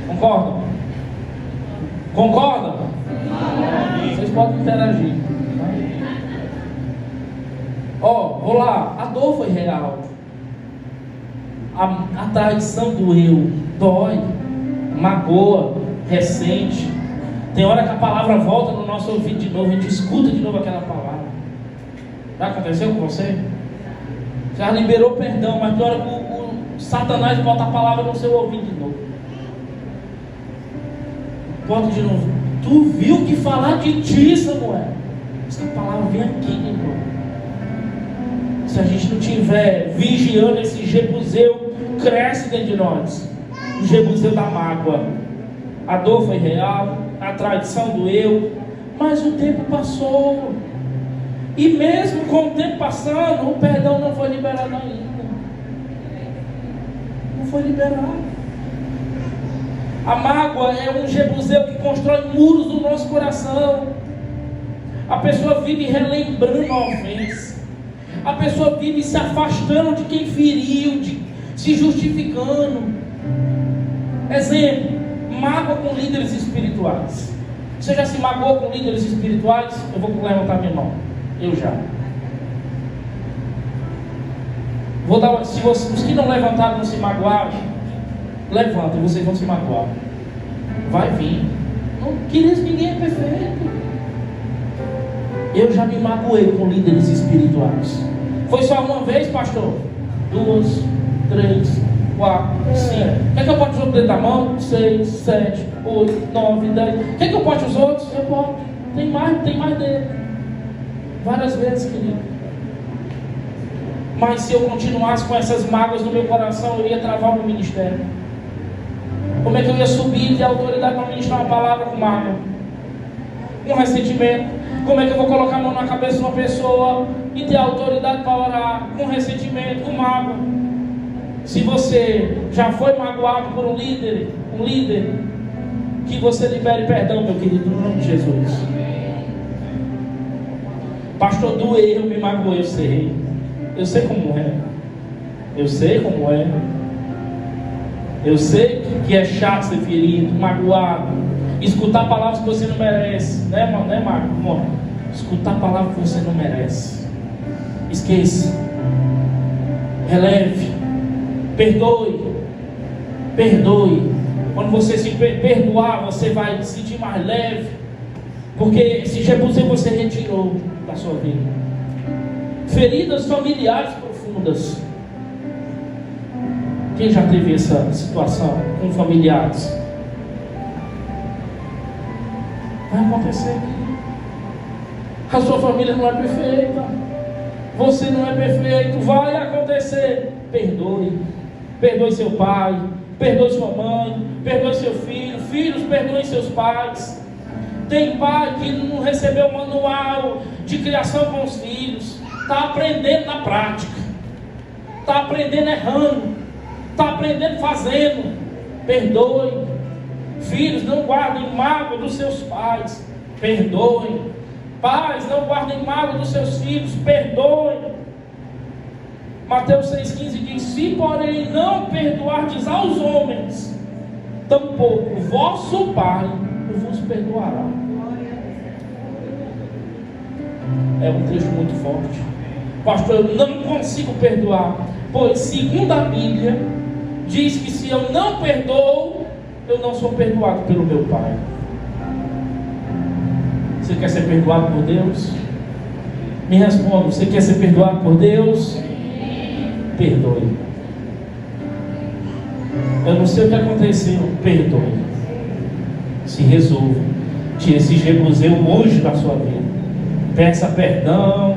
Concordam? Concordam? Vocês podem interagir. Vou lá. A dor foi real. A traição doeu. Dói. Magoa. Ressente. Tem hora que a palavra volta no nosso ouvido de novo. A gente escuta de novo aquela palavra. Já aconteceu com você? Já liberou perdão, mas tem hora que o Satanás bota a palavra no seu ouvido de novo. Bota de novo. Tu viu que falar de ti, Samuel? Essa palavra vem aqui de novo. Se a gente não tiver vigiando, esse jebuseu cresce dentro de nós. O jebuseu da mágoa. A dor foi real, a traição doeu, mas o tempo passou. E mesmo com o tempo passando, o perdão não foi liberado ainda. Não foi liberado. A mágoa é um jebuseu que constrói muros no nosso coração. A pessoa vive relembrando a ofensa. A pessoa vive se afastando de quem feriu, se justificando. Exemplo, mágoa com líderes espirituais. Você já se magoou com líderes espirituais? Eu vou levantar minha mão. Eu já. Vou dar, se os que não levantaram não se magoaram, levantem, vocês vão se magoar. Vai vir. Não, queridos, ninguém é perfeito. Eu já me magoei com líderes espirituais. Foi só uma vez, pastor? 2, 3, 4, 5. Quer que eu bote os outros dentro da mão? 6, 7, 8, 9, 10. Quer que eu bote os outros? Eu boto. Tem mais dele. Várias vezes, querido. Mas se eu continuasse com essas mágoas no meu coração, eu ia travar o meu ministério. Como é que eu ia subir e ter autoridade para ministrar uma palavra com mágoa? Com ressentimento? Como é que eu vou colocar a mão na cabeça de uma pessoa e ter autoridade para orar com ressentimento, com mágoa? Se você já foi magoado por um líder, que você libere perdão, meu querido, no nome de Jesus. Pastor, doeu, me magoei, eu sei como é. Eu sei como é. Eu sei que é chato ser ferido, magoado, escutar palavras que você não merece, né, mano? Né, Marco? Escutar palavras que você não merece. Esqueça. Releve. Perdoe. Quando você se perdoar, você vai se sentir mais leve, porque esse Jebuseu você retirou da sua vida. Feridas familiares profundas. Quem já teve essa situação com familiares? Vai acontecer. A sua família não é perfeita. Você não é perfeito. Vai acontecer. Perdoe seu pai. Perdoe sua mãe. Perdoe seu filho. Filhos, perdoem seus pais. Tem pai que não recebeu o manual de criação com os filhos. Está aprendendo na prática. Está aprendendo errando. Está aprendendo fazendo. Perdoe. Filhos, não guardem mágoa dos seus pais. Perdoem. Pais, não guardem mágoa dos seus filhos. Perdoem. Mateus 6,15 diz: se porém não perdoardes aos homens, tampouco vosso Pai vos perdoará. É um trecho muito forte. Pastor, eu não consigo perdoar, pois segundo a Bíblia diz que se eu não perdoo, eu não sou perdoado pelo meu Pai. Você quer ser perdoado por Deus? Me responda, você quer ser perdoado por Deus? Perdoe. Eu não sei o que aconteceu, perdoe. Se resolva. Tire esse Jebuseu hoje da sua vida. Peça perdão,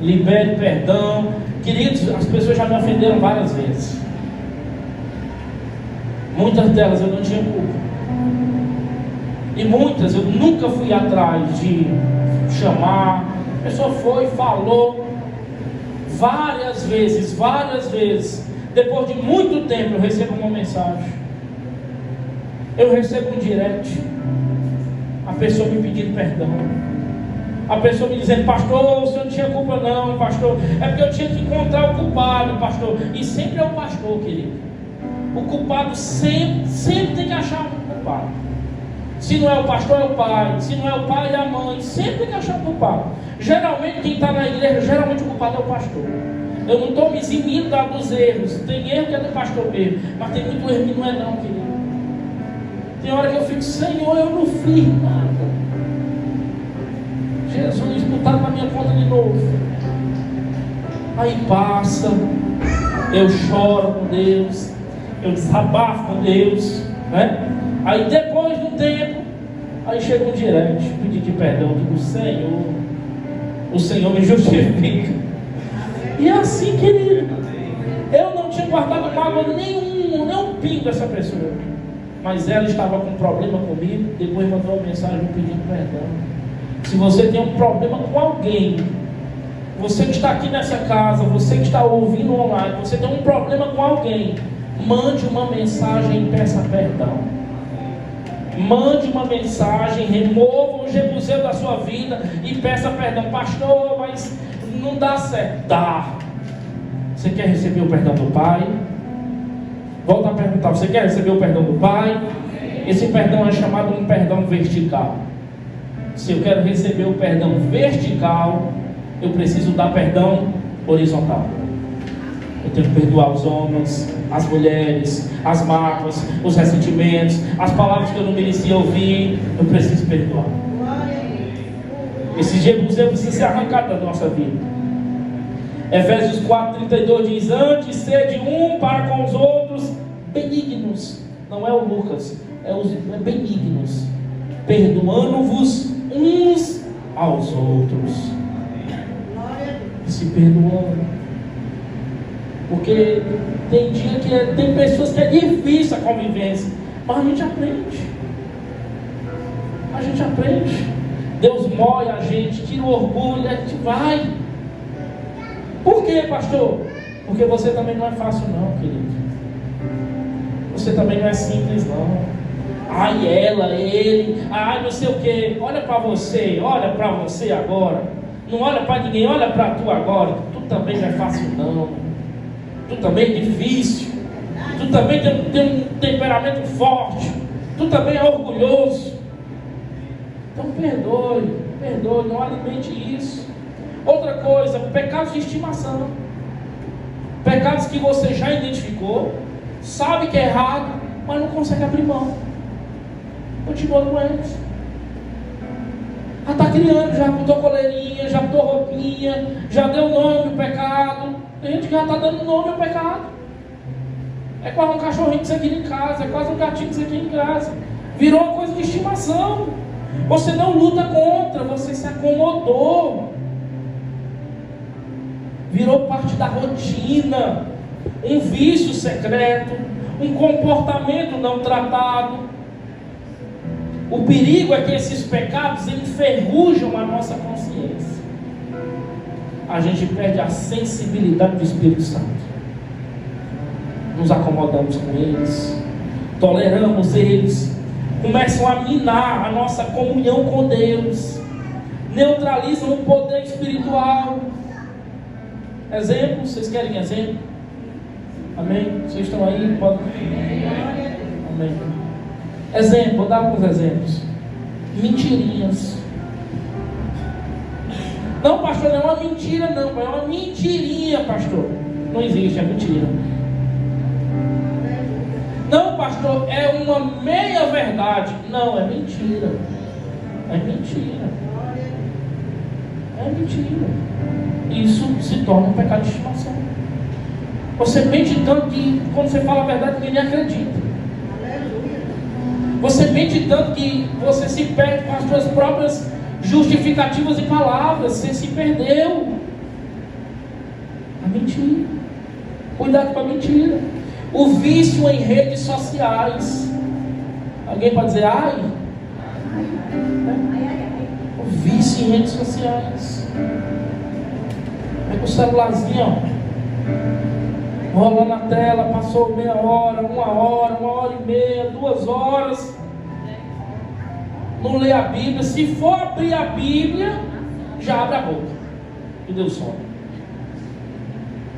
libere perdão. Queridos, as pessoas já me ofenderam várias vezes. Muitas delas eu não tinha culpa. E muitas eu nunca fui atrás de chamar. A pessoa foi, falou. Várias vezes. Depois de muito tempo eu recebo uma mensagem. Eu recebo um direct. A pessoa me pedindo perdão. A pessoa me dizendo: pastor, o senhor não tinha culpa não, pastor. É porque eu tinha que encontrar o culpado, pastor. E sempre é o pastor, querido. O culpado sempre tem que achar um culpado. Se não é o pastor, é o pai. Se não é o pai, é a mãe. Sempre tem que achar um culpado. Geralmente quem está na igreja, geralmente o culpado é o pastor. Eu não estou me eximindo dos erros. Tem erro que é do pastor mesmo, mas tem muito erro que não é não, querido. Tem hora que eu fico: Senhor, eu não fiz nada. Jesus, botaram na minha conta de novo. Aí passa, eu choro com Deus, eu desabafo com Deus, né? Aí depois de um tempo, aí chega um direct, pedir de perdão, eu digo: Senhor, o Senhor me justifica. E é assim, querido. Eu não tinha guardado mágoa nenhum, nem um pingo dessa pessoa. Mas ela estava com um problema comigo, depois mandou uma mensagem pedindo perdão. Se você tem um problema com alguém, você que está aqui nessa casa, você que está ouvindo online, você tem um problema com alguém, mande uma mensagem e peça perdão. Mande uma mensagem, remova o Jebuseu da sua vida e peça perdão. Pastor, mas não dá certo. Dá. Você quer receber o perdão do Pai? Volta a perguntar: você quer receber o perdão do Pai? Esse perdão é chamado um perdão vertical. Se eu quero receber o perdão vertical, eu preciso dar perdão horizontal. Eu tenho que perdoar os homens, as mulheres, as mágoas, os ressentimentos, as palavras que eu não merecia ouvir. Eu preciso perdoar. Esse dia precisa ser arrancado da nossa vida. Efésios 4:32 diz: antes sede um para com os outros benignos. Não é o Lucas, é benignos, perdoando-vos uns aos outros. Se perdoando. Porque tem dia que tem pessoas que é difícil a convivência, mas a gente aprende. A gente aprende. Deus molha a gente, tira o orgulho, a gente vai. Por quê, pastor? Porque você também não é fácil não, querido. Você também não é simples não. Ai, ela, ele, ai, não sei o quê. Olha para você agora. Não olha para ninguém, olha para tu agora. Tu também não é fácil não. Tu também é difícil. Tu também tem um temperamento forte. Tu também é orgulhoso. Então perdoe, não alimente isso. Outra coisa, pecados de estimação. Pecados que você já identificou, sabe que é errado, mas não consegue abrir mão. Continua com eles. Já está criando, já botou coleirinha, já botou roupinha, já deu nome ao pecado. Tem gente que já está dando nome ao pecado. É quase um cachorrinho que você quer em casa, é quase um gatinho que você quer em casa. Virou uma coisa de estimação. Você não luta contra, você se acomodou. Virou parte da rotina, um vício secreto, um comportamento não tratado. O perigo é que esses pecados enferrujam a nossa consciência. A gente perde a sensibilidade do Espírito Santo. Nos acomodamos com eles, toleramos eles, começam a minar a nossa comunhão com Deus, neutralizam o poder espiritual. Exemplo, vocês querem exemplo? Amém? Vocês estão aí? Podem. Amém. Exemplo, vou dar alguns exemplos. Mentirinhas. Não, pastor, não é uma mentira, não. É uma mentirinha, pastor. Não existe, é mentira. Não, pastor, é uma meia verdade. Não, é mentira. É mentira. É mentira. Isso se torna um pecado de estimação. Você mente tanto que quando você fala a verdade ninguém acredita. Você mente tanto que você se perde com as suas próprias justificativas e palavras. Você se perdeu. A mentira. Cuidado com a mentira. O vício em redes sociais. Alguém pode dizer ai? O vício em redes sociais. É com o celularzinho, ó, rola na tela, passou meia hora, uma hora e meia, 2 horas. Não lê a Bíblia. Se for abrir a Bíblia, já abre a boca e deu sono.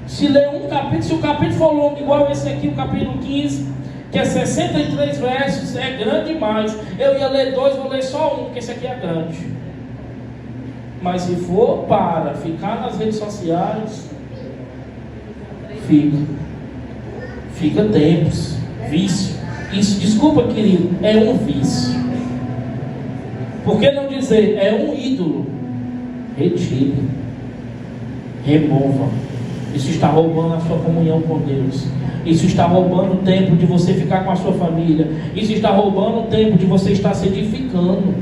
Se ler um capítulo, se o capítulo for longo igual esse aqui, o capítulo 15, que é 63 versos, é grande demais. Eu ia ler 2, vou ler só um, porque esse aqui é grande. Mas se for para ficar nas redes sociais, fica tempos. Vício. Isso, desculpa, querido, é um vício. Por que não dizer é um ídolo? Retire, remova. Isso está roubando a sua comunhão com Deus. Isso está roubando o tempo de você ficar com a sua família. Isso está roubando o tempo de você estar se edificando.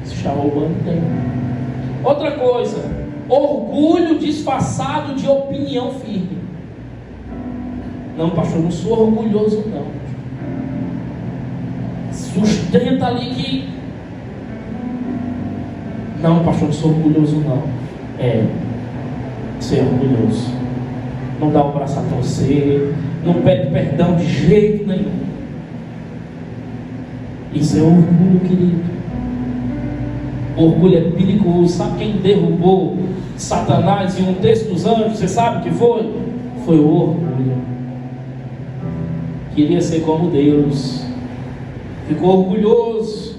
Isso está roubando o tempo. Outra coisa, orgulho disfarçado de opinião firme. Não, pastor, não sou orgulhoso não. Sustenta ali que... Não, pastor, não sou orgulhoso não. Ser orgulhoso. Não dá o braço a torcer, não pede perdão de jeito nenhum. Isso é orgulho, querido. Orgulho é perigoso. Sabe quem derrubou Satanás e um terço dos anjos? Você sabe o que foi? Foi o orgulho. Queria ser como Deus. Ficou orgulhoso.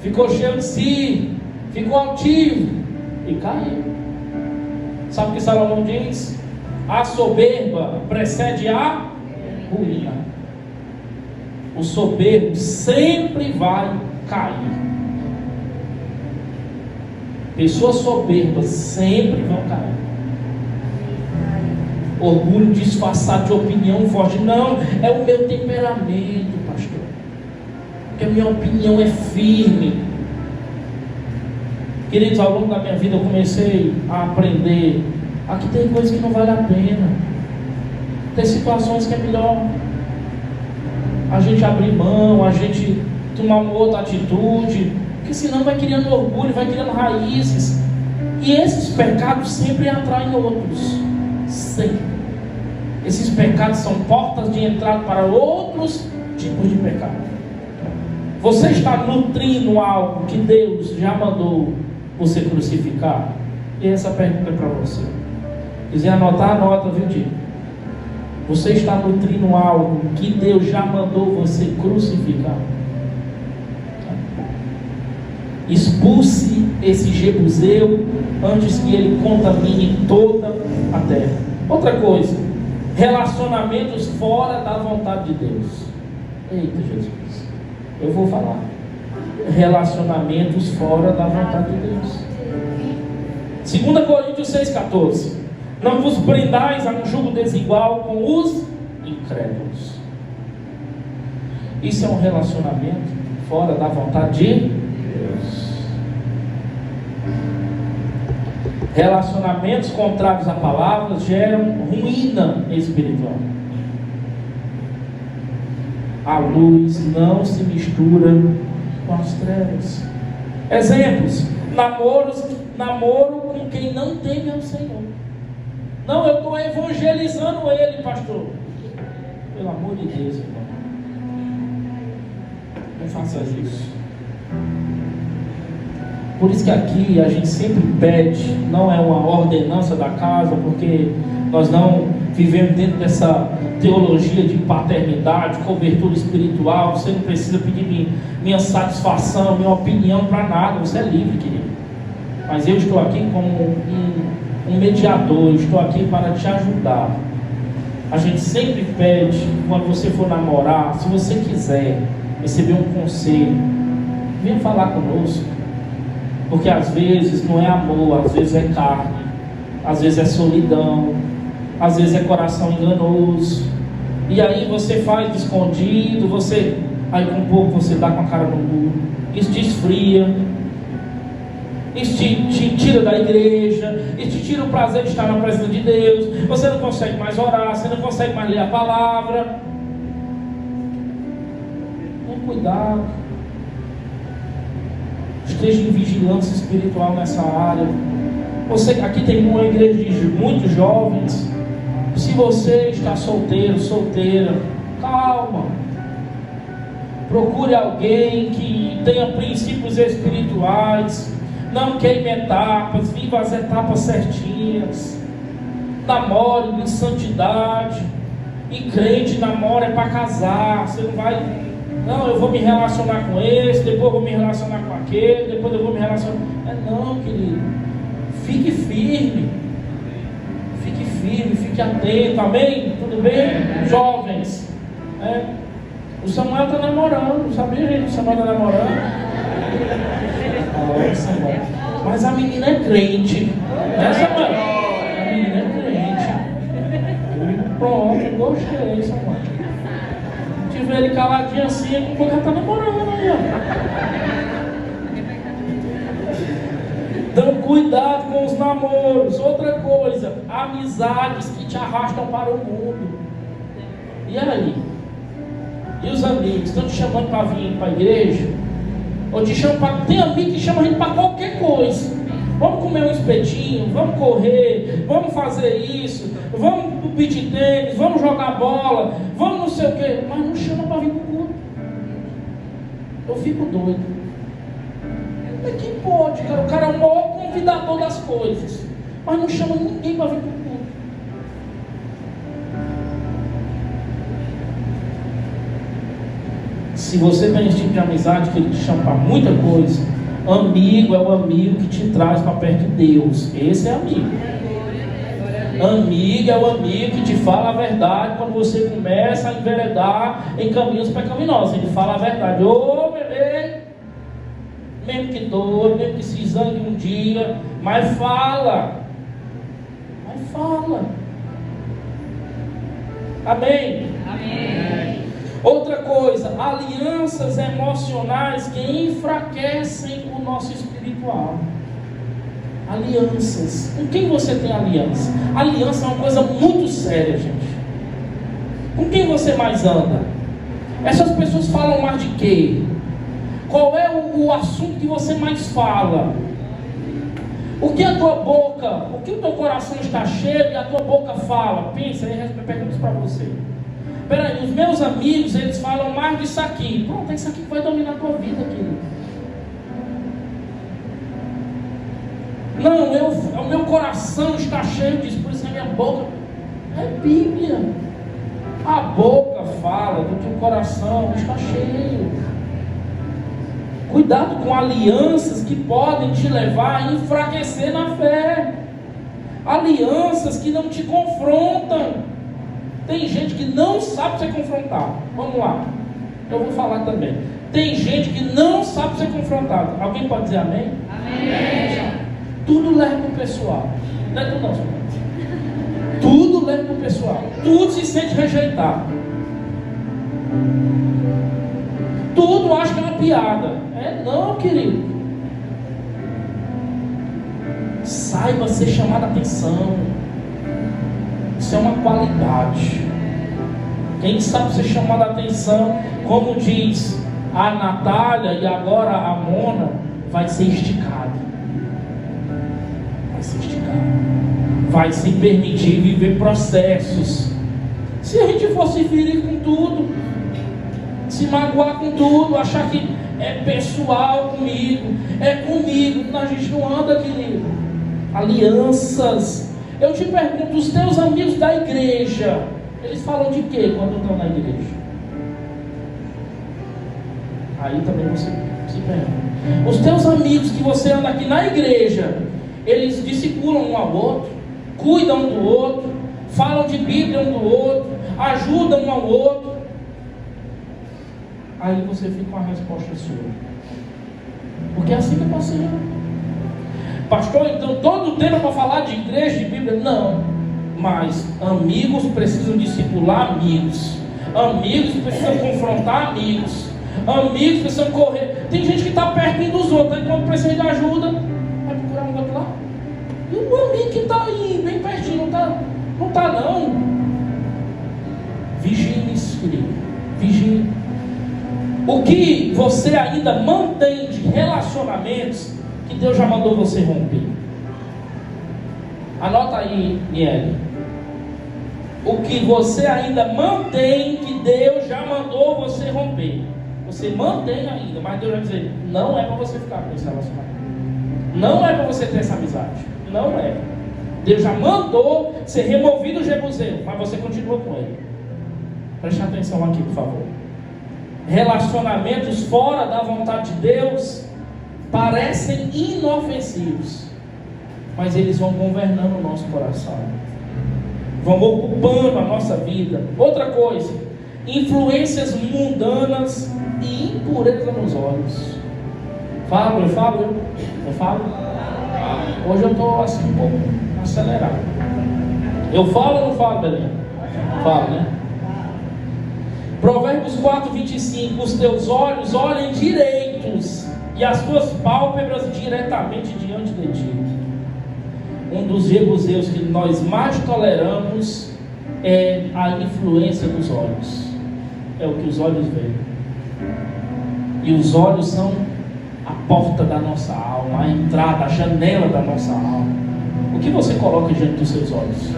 Ficou cheio de si. Ficou altivo. E caiu. Sabe o que Salomão diz? A soberba precede a ruína. O soberbo sempre vai cair. Pessoas soberbas sempre vão cair. Orgulho disfarçado de opinião forte. Não, é o meu temperamento, pastor. Porque a minha opinião é firme. Queridos, ao longo da minha vida eu comecei a aprender. Aqui tem coisas que não vale a pena. Tem situações que é melhor a gente abrir mão, a gente tomar uma outra atitude, porque senão vai criando orgulho, vai criando raízes. E esses pecados sempre atraem outros. Sempre. Esses pecados são portas de entrada para outros tipos de pecado. Você está nutrindo algo que Deus já mandou você crucificar? E essa pergunta é para você. Quiser anotar, anota, viu, Diego? Você está nutrindo algo que Deus já mandou você crucificar? Expulse esse jebuseu antes que ele contamine toda a terra. Outra coisa, relacionamentos fora da vontade de Deus. Eita Jesus, eu vou falar. Relacionamentos fora da vontade de Deus. 2 Coríntios 6,14. Não vos prendais a um jugo desigual com os incrédulos. Isso é um relacionamento fora da vontade de Deus. Relacionamentos contrários à palavra geram ruína espiritual. A luz não se mistura com as trevas. Exemplos: namoro com quem não teme ao Senhor. Não, eu estou evangelizando ele, pastor. Pelo amor de Deus, irmão, não faça isso. Por isso que aqui a gente sempre pede, não é uma ordenança da casa, porque nós não vivemos dentro dessa teologia de paternidade, cobertura espiritual. Você não precisa pedir minha satisfação, minha opinião para nada. Você é livre, querido. Mas eu estou aqui como um mediador, estou aqui para te ajudar. A gente sempre pede, quando você for namorar, se você quiser receber um conselho, venha falar conosco. Porque às vezes não é amor, às vezes é carne, às vezes é solidão, às vezes é coração enganoso. E aí você faz de escondido, aí com um pouco você dá com a cara no muro. Isso te esfria, isso te tira da igreja, isso te tira o prazer de estar na presença de Deus. Você não consegue mais orar, você não consegue mais ler a palavra. Tenha cuidado. Esteja em vigilância espiritual nessa área. Aqui tem uma igreja de muitos jovens. Se você está solteiro, solteira, calma. Procure alguém que tenha princípios espirituais. Não queime etapas, viva as etapas certinhas. Namore em santidade. E crente namora é para casar. Você não vai... Não, eu vou me relacionar com esse, depois eu vou me relacionar com aquele, depois eu vou me relacionar... Não, querido. Fique firme. Fique firme, fique atento, amém? Tudo bem? Jovens. O Samuel está namorando, sabia, gente? O Samuel está namorando. Samuel. Mas a menina é crente. Né, Samuel? A menina é crente. Pronto, gostei, Samuel. Tiver ele caladinho assim, é porque ela está namorando aí, ó. Então cuidado com os namoros. Outra coisa, amizades que te arrastam para o mundo. E aí? E os amigos estão te chamando para vir para a igreja? Ou te chamam para... Tem amigo que chama a gente para qualquer coisa. Vamos comer um espetinho, vamos correr, vamos fazer isso, vamos pro beach tênis, vamos jogar bola, vamos não sei o quê, mas não chama para vir para o culto. Eu fico doido. Como é que pode, cara? O cara é o maior convidador das coisas, mas não chama ninguém para vir para o culto. Se você tem esse tipo de amizade que ele te chama para muita coisa, amigo é o amigo que te traz para perto de Deus. Esse é amigo. Amigo é o amigo que te fala a verdade quando você começa a enveredar em caminhos pecaminosos. Ele fala a verdade. Ô, bebê, mesmo que dor, mesmo que se zangue um dia, mas fala. Mas fala. Amém? Amém. Outra coisa, alianças emocionais que enfraquecem o nosso espiritual. Alianças. Com quem você tem aliança? Aliança é uma coisa muito séria, gente. Com quem você mais anda? Essas pessoas falam mais de quê? Qual é o assunto que você mais fala? O que a tua boca, o que o teu coração está cheio e a tua boca fala? Pensa aí, eu pergunto isso para você. Peraí, os meus amigos, eles falam mais disso aqui. Pronto, é isso aqui que vai dominar a tua vida, querido. Não, o meu coração está cheio disso, por isso a minha boca é Bíblia. A boca fala do que o coração está cheio. Cuidado com alianças que podem te levar a enfraquecer na fé. Alianças que não te confrontam. Tem gente que não sabe ser confrontado. Vamos lá, eu vou falar também. Tem gente que não sabe ser confrontado. Alguém pode dizer amém? Amém. Tudo leva para o pessoal. Não é tudo não, senhor. Tudo leva para o pessoal. Tudo se sente rejeitado. Tudo acha que é uma piada. É não, querido. Saiba ser chamado a atenção. Isso é uma qualidade. Quem sabe ser chamado a atenção, como diz a Natália e agora a Mona, vai ser esticado. Vai se permitir viver processos. Se a gente fosse ferir com tudo, se magoar com tudo, achar que é pessoal comigo, é comigo, a gente não anda, querido. Alianças. Eu te pergunto, os teus amigos da igreja, eles falam de quê quando estão na igreja? Aí também você se pergunta. Os teus amigos que você anda aqui na igreja, eles discipulam um ao outro, cuidam um do outro, falam de Bíblia um do outro, ajudam um ao outro. Aí você fica com a resposta sua. Porque é assim que eu passei. Pastor, então todo o tempo para falar de igreja, de Bíblia? Não. Mas amigos precisam discipular amigos. Amigos precisam confrontar amigos. Amigos precisam correr. Tem gente que está perto dos outros, aí quando precisa de ajuda, vai procurar um outro lá. E o amigo que está aí, bem pertinho, não está não. Vigie isso, querido. Vigie. O que você ainda mantém de relacionamentos que Deus já mandou você romper? Anota aí, Miele. O que você ainda mantém que Deus já mandou você romper. Você mantém ainda, mas Deus vai dizer, não é para você ficar com esse relacionamento. Não é para você ter essa amizade. Não é. Deus já mandou ser removido o Jebuseu, mas você continua com ele. Preste atenção aqui, por favor. Relacionamentos fora da vontade de Deus parecem inofensivos, mas eles vão governando o nosso coração, vão ocupando a nossa vida. Outra coisa, influências mundanas e impureza nos olhos. Eu falo? Hoje eu estou assim um pouco acelerado. Eu falo ou não falo, Belém? Falo, né? Provérbios 4:25. Os teus olhos olhem direitos e as tuas pálpebras diretamente diante de ti. Um dos jebuseus que nós mais toleramos é a influência dos olhos. É o que os olhos veem. E os olhos são a porta da nossa alma, a entrada, a janela da nossa alma. O que você coloca diante dos seus olhos?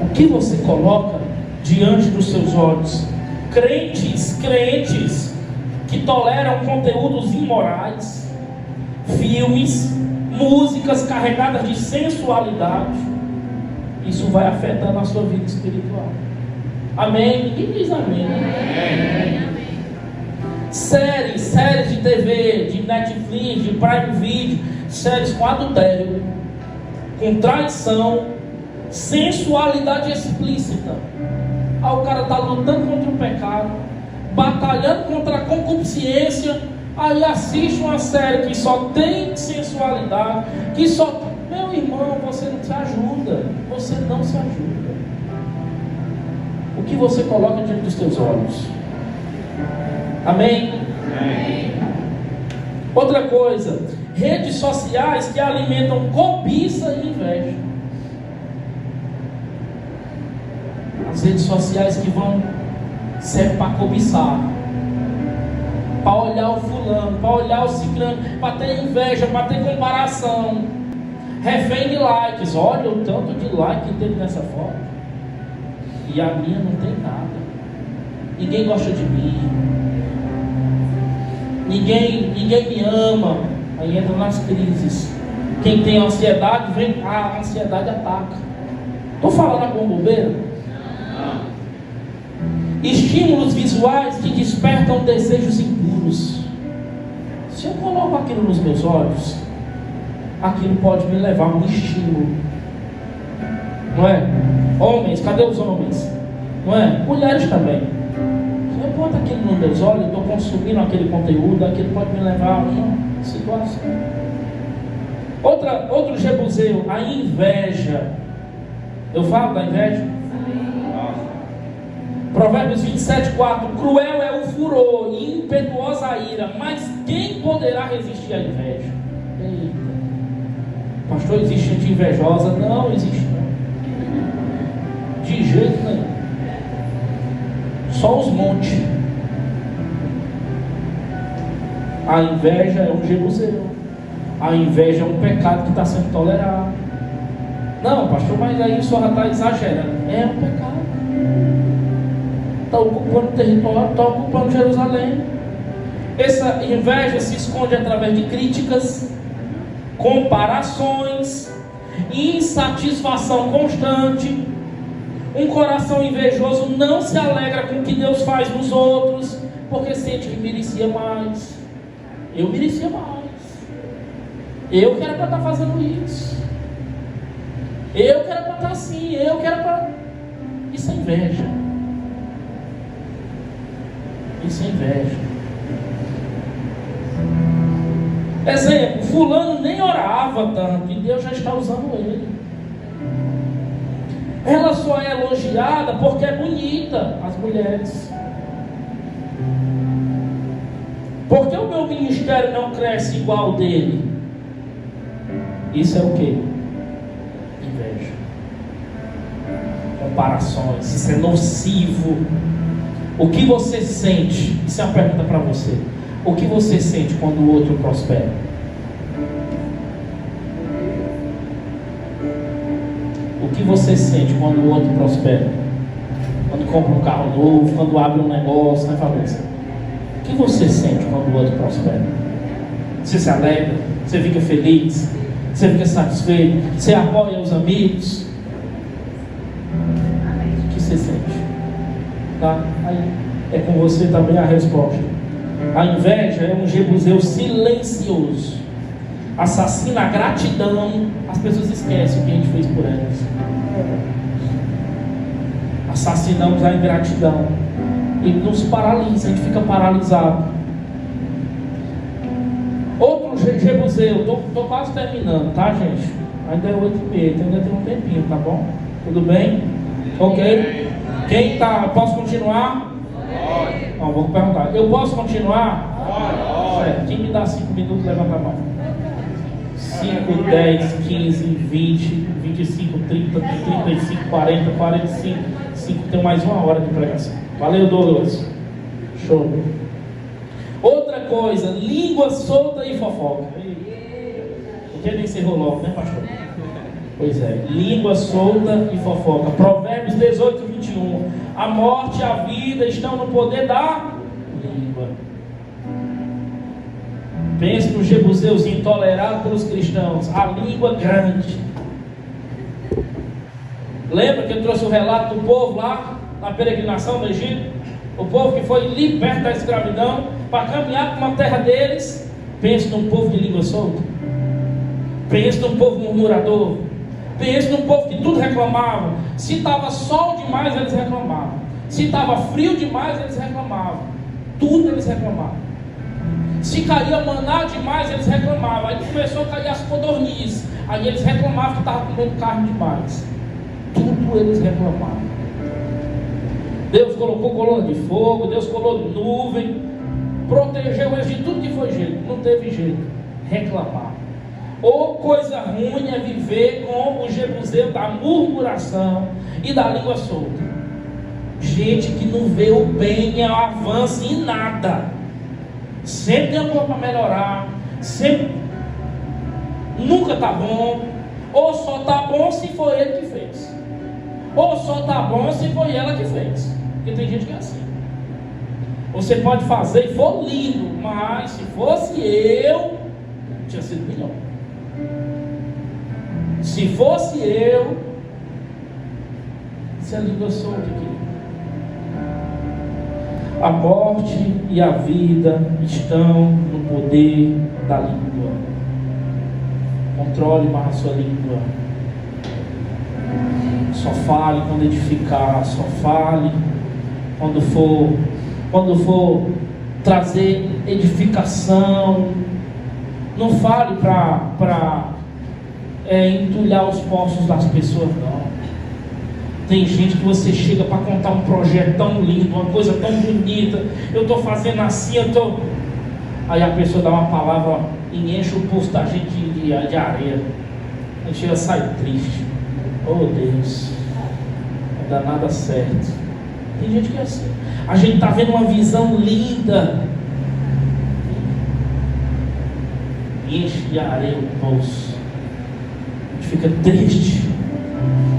O que você coloca diante dos seus olhos? Crentes que toleram conteúdos imorais, filmes, músicas carregadas de sensualidade. Isso vai afetando a sua vida espiritual. Amém? Ninguém diz amém, né? Amém. Séries de TV, de Netflix, de Prime Video, séries com adultério. com traição, sensualidade explícita. Aí o cara está lutando contra o pecado, batalhando contra a concupiscência, aí assiste uma série que só tem sensualidade, que só... Meu irmão, você não se ajuda. Você não se ajuda. O que você coloca diante dos teus olhos? Amém? Amém. Outra coisa, redes sociais que alimentam cobiça e inveja. As redes sociais que vão servem para cobiçar, para olhar o fulano, para olhar o ciclano, para ter inveja, para ter comparação, refém de likes. Olha o tanto de like que teve nessa foto, e a minha não tem nada. Ninguém gosta de mim, ninguém me ama. Aí entra nas crises. Quem tem ansiedade, a ansiedade ataca. Estou falando alguma bobeira? Estímulos visuais que despertam desejos impuros. Se eu coloco aquilo nos meus olhos, aquilo pode me levar a um estímulo, não é? Homens, cadê os homens? Não é? Mulheres também. Se eu boto aquilo nos meus olhos, eu estou consumindo aquele conteúdo, aquilo pode me levar a uma situação. Outro jebuseu, a inveja. Eu falo da inveja? Provérbios 27:4. Cruel é o furor e impetuosa a ira, mas quem poderá resistir à inveja? Eita. Pastor, existe gente invejosa? Não existe não. De jeito nenhum. Só os montes. A inveja é um jebuseu. A inveja é um pecado que está sendo tolerado. Não, pastor, mas aí o senhor já está exagerando. É um pecado. Está ocupando território, está ocupando Jerusalém. Essa inveja se esconde através de críticas, comparações, insatisfação constante. Um coração invejoso não se alegra com o que Deus faz nos outros, porque sente que merecia mais. Eu merecia mais. Eu quero para estar fazendo isso. Eu quero para estar assim. Eu quero para... Isso é inveja. Isso é inveja. Exemplo, fulano nem orava tanto e Deus já está usando ele. Ela só é elogiada porque é bonita, as mulheres. Por que o meu ministério não cresce igual ao dele? Isso é o que? Inveja. Comparações. Isso é nocivo. O que você sente? Isso é uma pergunta para você. O que você sente quando o outro prospera? O que você sente quando o outro prospera? Quando compra um carro novo, quando abre um negócio, né, Fabrício? O que você sente quando o outro prospera? Você se alegra? Você fica feliz? Você fica satisfeito? Você apoia os amigos? O que você sente? Tá? Aí é com você também a resposta. A inveja é um jebuseu silencioso, assassina a gratidão. As pessoas esquecem o que a gente fez por elas. Assassinamos a ingratidão e nos paralisa, a gente fica paralisado. Outro jebuseu, estou quase terminando, tá, gente? Ainda é 8h30, ainda tem um tempinho, tá bom? Tudo bem? Ok? Quem está? Posso continuar? Pode. Não, vou perguntar. Eu posso continuar? Pode. Certo. Quem me dá 5 minutos, levanta a mão. 5, 10, 15, 20, 25, 30, 35, 40, 45. 5, tem mais 1 hora de pregação. Valeu, Douglas. Show. Outra coisa, língua solta e fofoca. Porque nem se enrolou, né, pastor? Pois é, língua solta e fofoca. Provérbios 18:21. A morte e a vida estão no poder da língua. Pense no jebuseuzinho tolerado pelos cristãos. A língua grande. Lembra que eu trouxe o relato do povo lá na peregrinação do Egito? O povo que foi liberto da escravidão para caminhar para uma terra deles. Pense num povo de língua solta. Pense num povo murmurador. Pense num povo que tudo reclamava. Se estava sol demais, eles reclamavam. Se estava frio demais, eles reclamavam. Tudo eles reclamavam. Se caía maná demais, eles reclamavam. Aí começou a cair as codornizes. Aí eles reclamavam que estavam comendo carne demais. Tudo eles reclamavam. Deus colocou coluna de fogo, Deus colocou nuvem, protegeu eles de tudo que foi jeito. Não teve jeito. Reclamar. Ou coisa ruim é viver com o jebuseu da murmuração e da língua solta. Gente que não vê o bem, é o avanço em nada. Sempre tem algo para melhorar. Sempre. Nunca está bom. Ou só está bom se foi ele que fez. Ou só está bom se foi ela que fez. Porque tem gente que é assim. Você pode fazer e for lindo, mas se fosse eu, tinha sido melhor. Se fosse eu, se a língua solta aqui. A morte e a vida estão no poder da língua. Controle mais a sua língua. Só fale quando edificar, só fale quando for trazer edificação. Não fale para entulhar os poços das pessoas, não. Tem gente que você chega para contar um projeto tão lindo, uma coisa tão bonita. Eu estou fazendo assim, Aí a pessoa dá uma palavra e enche o pulso da gente de areia. A gente chega a sair triste. Oh Deus, não dá nada certo. Tem gente que é assim. A gente está vendo uma visão linda, enche de areia o pulso. A gente fica triste.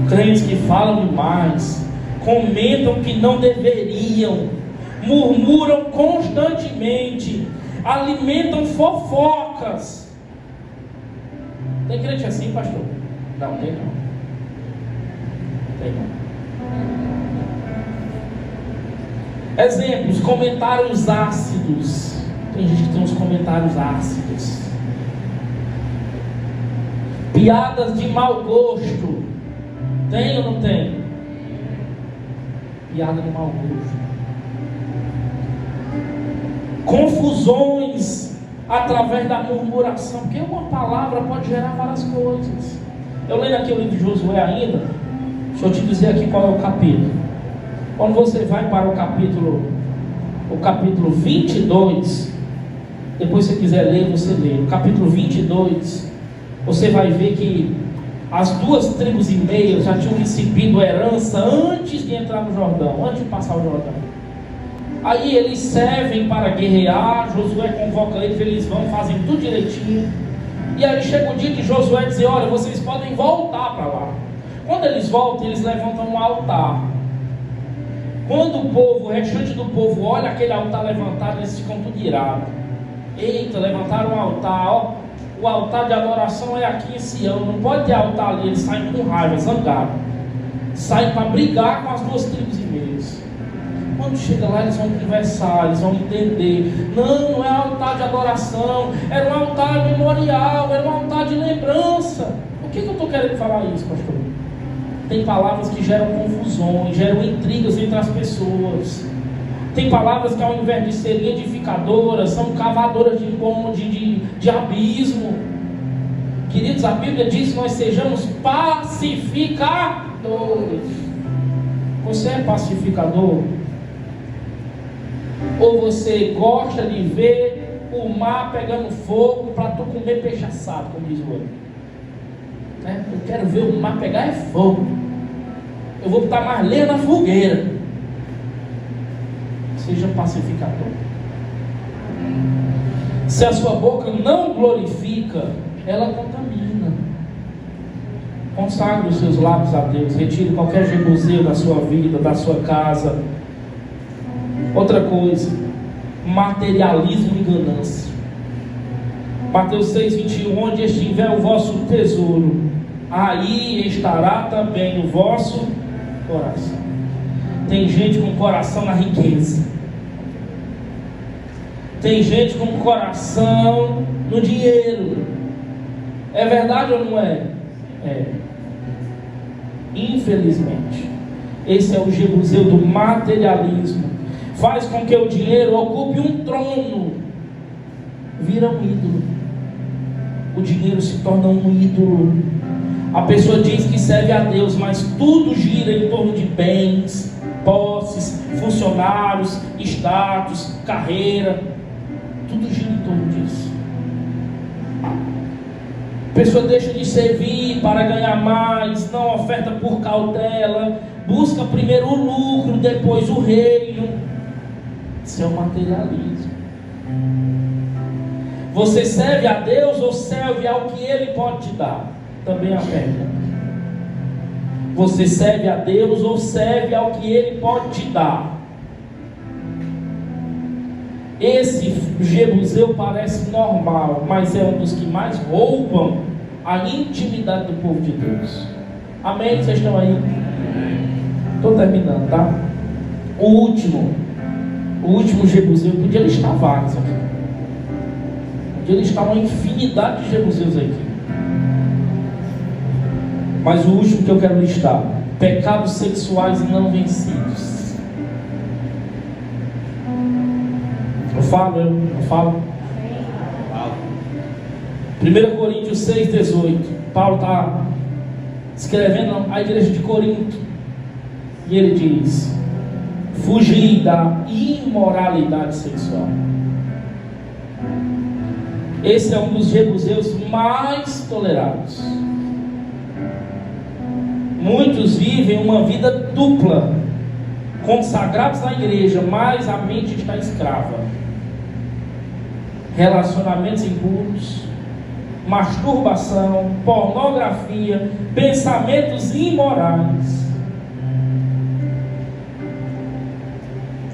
Crentes que falam demais, comentam que não deveriam, murmuram constantemente, alimentam fofocas. Tem crente assim, pastor? Não, tem não. Tem não. Exemplos, comentários ácidos. Tem gente que tem uns comentários ácidos. Piadas de mau gosto. Tem ou não tem? Piada de mau gosto. Confusões através da murmuração. Porque uma palavra pode gerar várias coisas. Eu leio aqui o livro de Josué ainda. Deixa eu te dizer aqui qual é o capítulo. Quando você vai para o capítulo 22, depois se você quiser ler, você lê. O capítulo 22, você vai ver que as 2 tribos e meia já tinham recebido a herança antes de entrar no Jordão, antes de passar o Jordão. Aí eles servem para guerrear, Josué convoca eles vão, fazem tudo direitinho. E aí chega o dia que Josué diz: olha, vocês podem voltar para lá. Quando eles voltam, eles levantam um altar. Quando o restante do povo olha aquele altar levantado, eles ficam tudo irados. Eita, levantaram um altar, ó. O altar de adoração é aqui em Sião. Não pode ter altar ali. Eles saem com raiva, zangados. Saem para brigar com as 2 tribos e meias. Quando chega lá, eles vão conversar, eles vão entender. Não é altar de adoração. Era um altar memorial, era um altar de lembrança. O que eu estou querendo falar isso, pastor? Tem palavras que geram confusões, geram intrigas entre as pessoas. Tem palavras que, ao invés de serem edificadoras, são cavadoras de abismo. Queridos, a Bíblia diz que nós sejamos pacificadores. Você é pacificador? Ou você gosta de ver o mar pegando fogo para tu comer peixe assado, como diz o outro? Eu quero ver o mar pegar é fogo. Eu vou botar mais lenha na fogueira. Seja pacificador. Se a sua boca não glorifica, ela contamina. Consagre os seus lábios a Deus. Retire qualquer jebuseio da sua vida, da sua casa. Outra coisa, materialismo e ganância. Mateus 6:21, onde estiver o vosso tesouro, aí estará também o vosso coração. Tem gente com o coração na riqueza. Tem gente com o coração no dinheiro. É verdade ou não é? É. Infelizmente, esse é o jebuseu do materialismo. Faz com que o dinheiro ocupe um trono, vira um ídolo. O dinheiro se torna um ídolo. A pessoa diz que serve a Deus, mas tudo gira em torno de bens, posses, funcionários, status, carreira. Tudo gira em torno disso. A pessoa deixa de servir para ganhar mais, não oferta por cautela, busca primeiro o lucro, depois o reino. Isso é o materialismo. Você serve a Deus ou serve ao que Ele pode te dar? Também a pergunta. Você serve a Deus ou serve ao que Ele pode te dar? Esse jebuseu parece normal, mas é um dos que mais roubam a intimidade do povo de Deus. Amém? Vocês estão aí? Estou terminando, tá? O último jebuseu, podia listar vários aqui. Podia listar uma infinidade de jebuseus aqui. Mas o último que eu quero listar: pecados sexuais não vencidos. Eu falo. 1 Coríntios 6,18. Paulo está escrevendo à igreja de Corinto. E ele diz: fugir da imoralidade sexual. Esse é um dos jebuseus mais tolerados. Muitos vivem uma vida dupla, consagrados na igreja, mas a mente está escrava. Relacionamentos impuros, masturbação, pornografia, pensamentos imorais.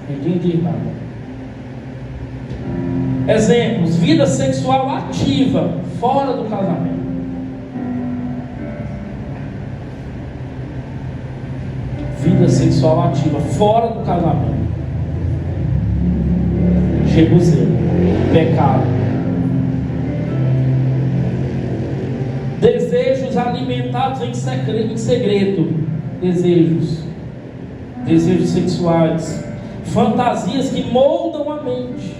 Ninguém diz nada. Exemplos: vida sexual ativa fora do casamento. Vida sexual ativa fora do casamento. Jebuseu, pecado. Desejos alimentados em segredo. Desejos sexuais. Fantasias que moldam a mente.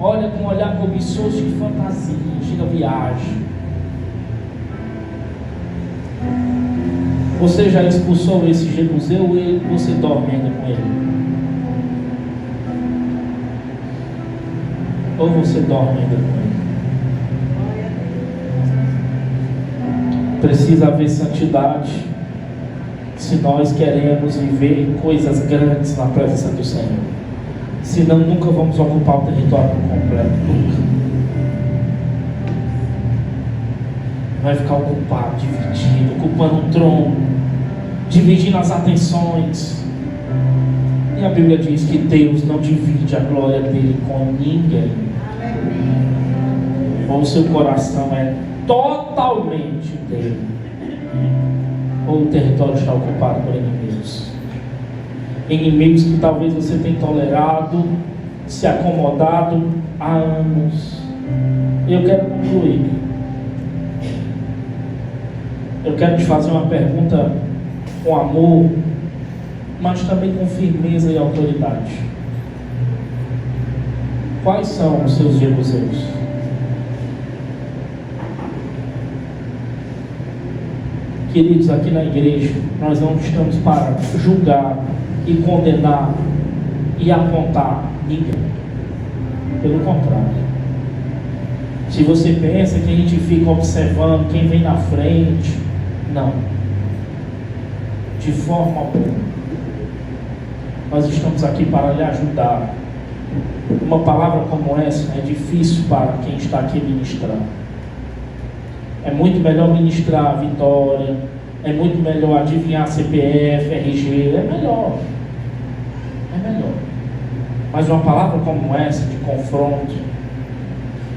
Olha com um olhar cobiçoso de fantasia, chega viagem. Você já expulsou esse jebuseu ou você dorme ainda com ele? Ou você dorme ainda com ele? Precisa haver santidade se nós queremos viver coisas grandes na presença do Senhor. Senão nunca vamos ocupar o território completo. Nunca. Vai ficar ocupado, dividido, ocupando um trono, dividindo as atenções. E a Bíblia diz que Deus não divide a glória dele com ninguém. Ou o seu coração é totalmente dele, ou o território está ocupado por inimigos. Inimigos que talvez você tenha tolerado, se acomodado há anos. Eu quero concluir. Eu quero te fazer uma pergunta com amor, mas também com firmeza e autoridade. Quais são os seus jebuseus? Queridos, aqui na igreja, nós não estamos para julgar e condenar e apontar ninguém. Pelo contrário. Se você pensa que a gente fica observando quem vem na frente, não. De forma alguma. Nós estamos aqui para lhe ajudar. Uma palavra como essa é difícil para quem está aqui ministrando. É muito melhor ministrar a vitória, é muito melhor adivinhar CPF, RG, é melhor. Mas uma palavra como essa, de confronto,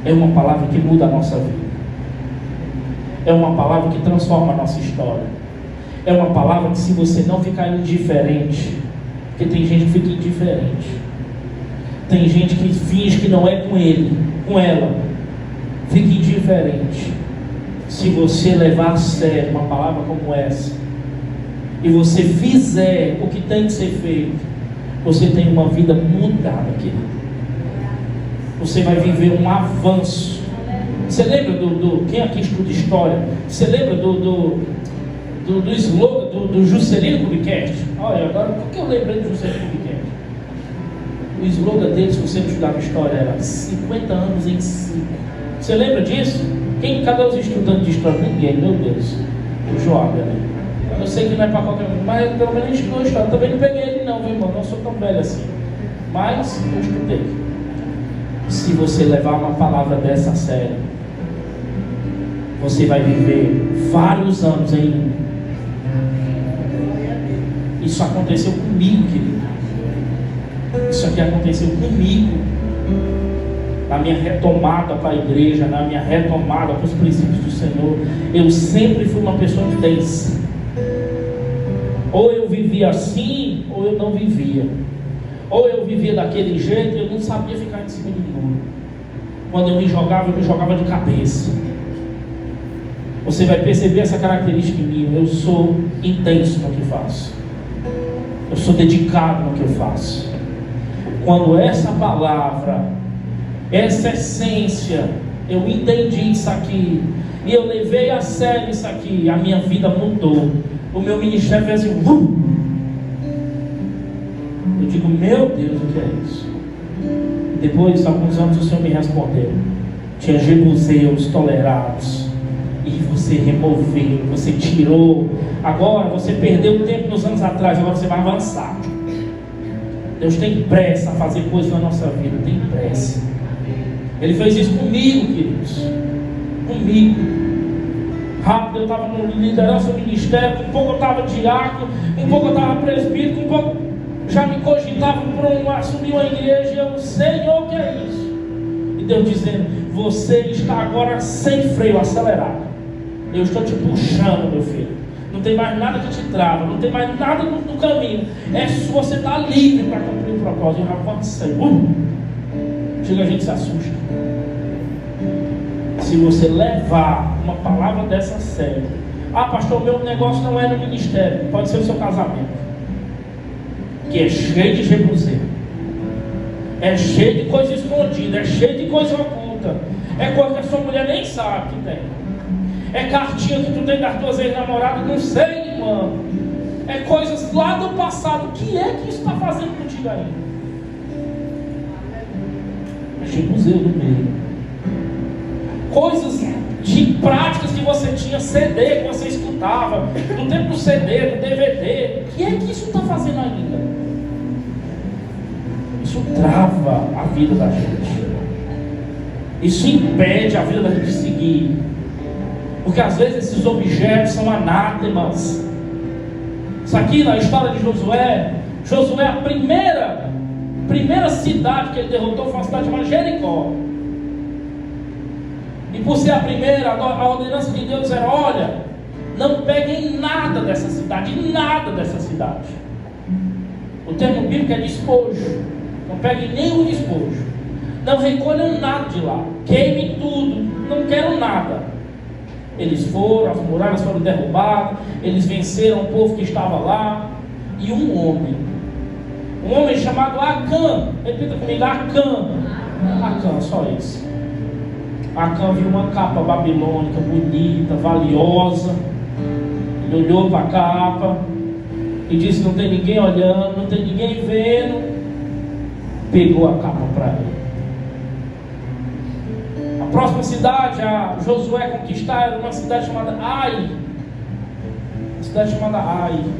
é uma palavra que muda a nossa vida. É uma palavra que transforma a nossa história. É uma palavra que, se você não ficar indiferente, porque tem gente que fica indiferente, tem gente que finge que não é com ele, com ela, fica indiferente. Se você levar a sério uma palavra como essa, e você fizer o que tem que ser feito, você tem uma vida mudada, querido. Você vai viver um avanço. Você lembra quem aqui estuda história? Você lembra do slogan do Juscelino Kubitschek? Olha, agora, por que eu lembrei do Juscelino Kubitschek? O slogan dele, se você estudava história, era 50 anos em 5. Você lembra disso? Cadê os estudantes de história? Ninguém, meu Deus. O Joab, né? Eu sei que não é para qualquer um, mas pelo menos a gente estudou história. Também não peguei ele não, meu irmão, não sou tão velho assim. Mas eu estudei. Se você levar uma palavra dessa a sério, você vai viver vários anos ainda. Isso aconteceu comigo, querido. Isso aqui aconteceu comigo. Na minha retomada para a igreja, na minha retomada para os princípios do Senhor, eu sempre fui uma pessoa intensa. Ou eu vivia assim, ou eu não vivia. Ou eu vivia daquele jeito, eu não sabia ficar em cima do muro. Quando eu me jogava de cabeça. Você vai perceber essa característica em mim. Eu sou intenso no que faço. Eu sou dedicado no que eu faço. Quando essa palavra, essa essência, eu entendi isso aqui, e eu levei a sério isso aqui, a minha vida mudou. O meu ministério fez assim, eu digo, meu Deus, o que é isso? Depois, alguns anos, o Senhor me respondeu. Tinha jebuseus tolerados, e você removeu, você tirou. Agora você perdeu tempo nos anos atrás, agora você vai avançar. Deus tem pressa a fazer coisas na nossa vida, tem pressa. Ele fez isso comigo, queridos. Comigo. Rápido, eu estava no liderança do ministério, com pouco eu estava diácono, com pouco eu estava presbítero, com pouco já me cogitava para assumir uma igreja. E eu, Senhor, o que é isso? E Deus dizendo, você está agora sem freio, acelerado. Eu estou te puxando, meu filho. Não tem mais nada que te trava, não tem mais nada no caminho. Você está livre para cumprir o propósito. Eu avancei. Chega, a gente se assusta. Se você levar uma palavra dessa a sério. Ah, pastor, meu negócio não é no ministério. Pode ser o seu casamento, que é cheio de jebuseiro, é cheio de coisa escondida, é cheio de coisa oculta, é coisa que a sua mulher nem sabe que tem, é cartinha que tu tem das tuas ex-namoradas, não sei, irmão, é coisas lá do passado. O que é que isso está fazendo contigo ainda? É jebuseiro no meio. Coisas de práticas que você tinha, CD que você escutava, no tempo do CD, do DVD. O que é que isso está fazendo ainda? Isso trava a vida da gente. Isso impede a vida da gente seguir. Porque às vezes esses objetos são anátemas. Isso aqui na história de Josué, a primeira cidade que ele derrotou foi uma cidade chamada Jericó. E por ser a primeira, a ordenança de Deus era, olha, não peguem nada dessa cidade, O termo bíblico é despojo. Não peguem nenhum despojo. Não recolham nada de lá. Queimem tudo. Não quero nada. Eles foram, as muralhas foram derrubadas, eles venceram o povo que estava lá. E um homem chamado Acã, repita comigo, Acã, só isso. Acã viu uma capa babilônica, bonita, valiosa. Ele olhou para a capa e disse, não tem ninguém olhando, não tem ninguém vendo. Pegou a capa para ele. A próxima cidade, a Josué conquistar, era uma cidade chamada Ai.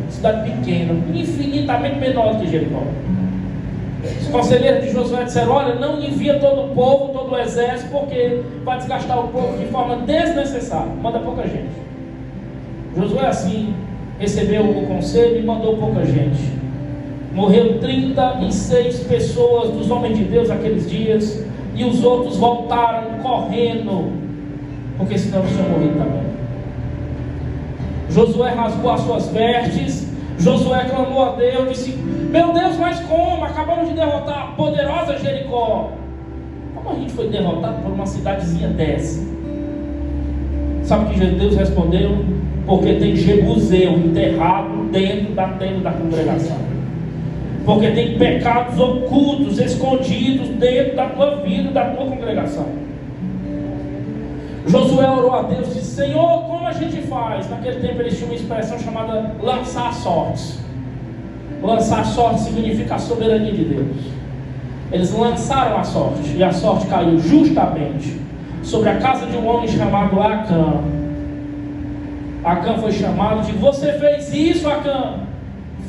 Cidade pequena, infinitamente menor do que Jericó. Os conselheiros de Josué disseram, olha, não envia todo o povo, todo o exército, porque vai desgastar o povo de forma desnecessária. Manda pouca gente. Josué assim, recebeu o conselho e mandou pouca gente. Morreu 36 pessoas dos homens de Deus naqueles dias, e os outros voltaram correndo, porque senão eles tinham morrido também. Josué rasgou as suas vestes. Josué clamou a Deus, disse, meu Deus, mas como? Acabamos de derrotar a poderosa Jericó. Como a gente foi derrotado por uma cidadezinha dessa? Sabe que Deus respondeu? Porque tem Jebuseu enterrado dentro da tenda da congregação. Porque tem pecados ocultos, escondidos dentro da tua vida, da tua congregação. Josué orou a Deus e disse: Senhor, como a gente faz? Naquele tempo eles tinham uma expressão chamada lançar sortes. Lançar sorte significa a soberania de Deus. Eles lançaram a sorte, e a sorte caiu justamente sobre a casa de um homem chamado Acã. Acã foi chamado de: você fez isso, Acã?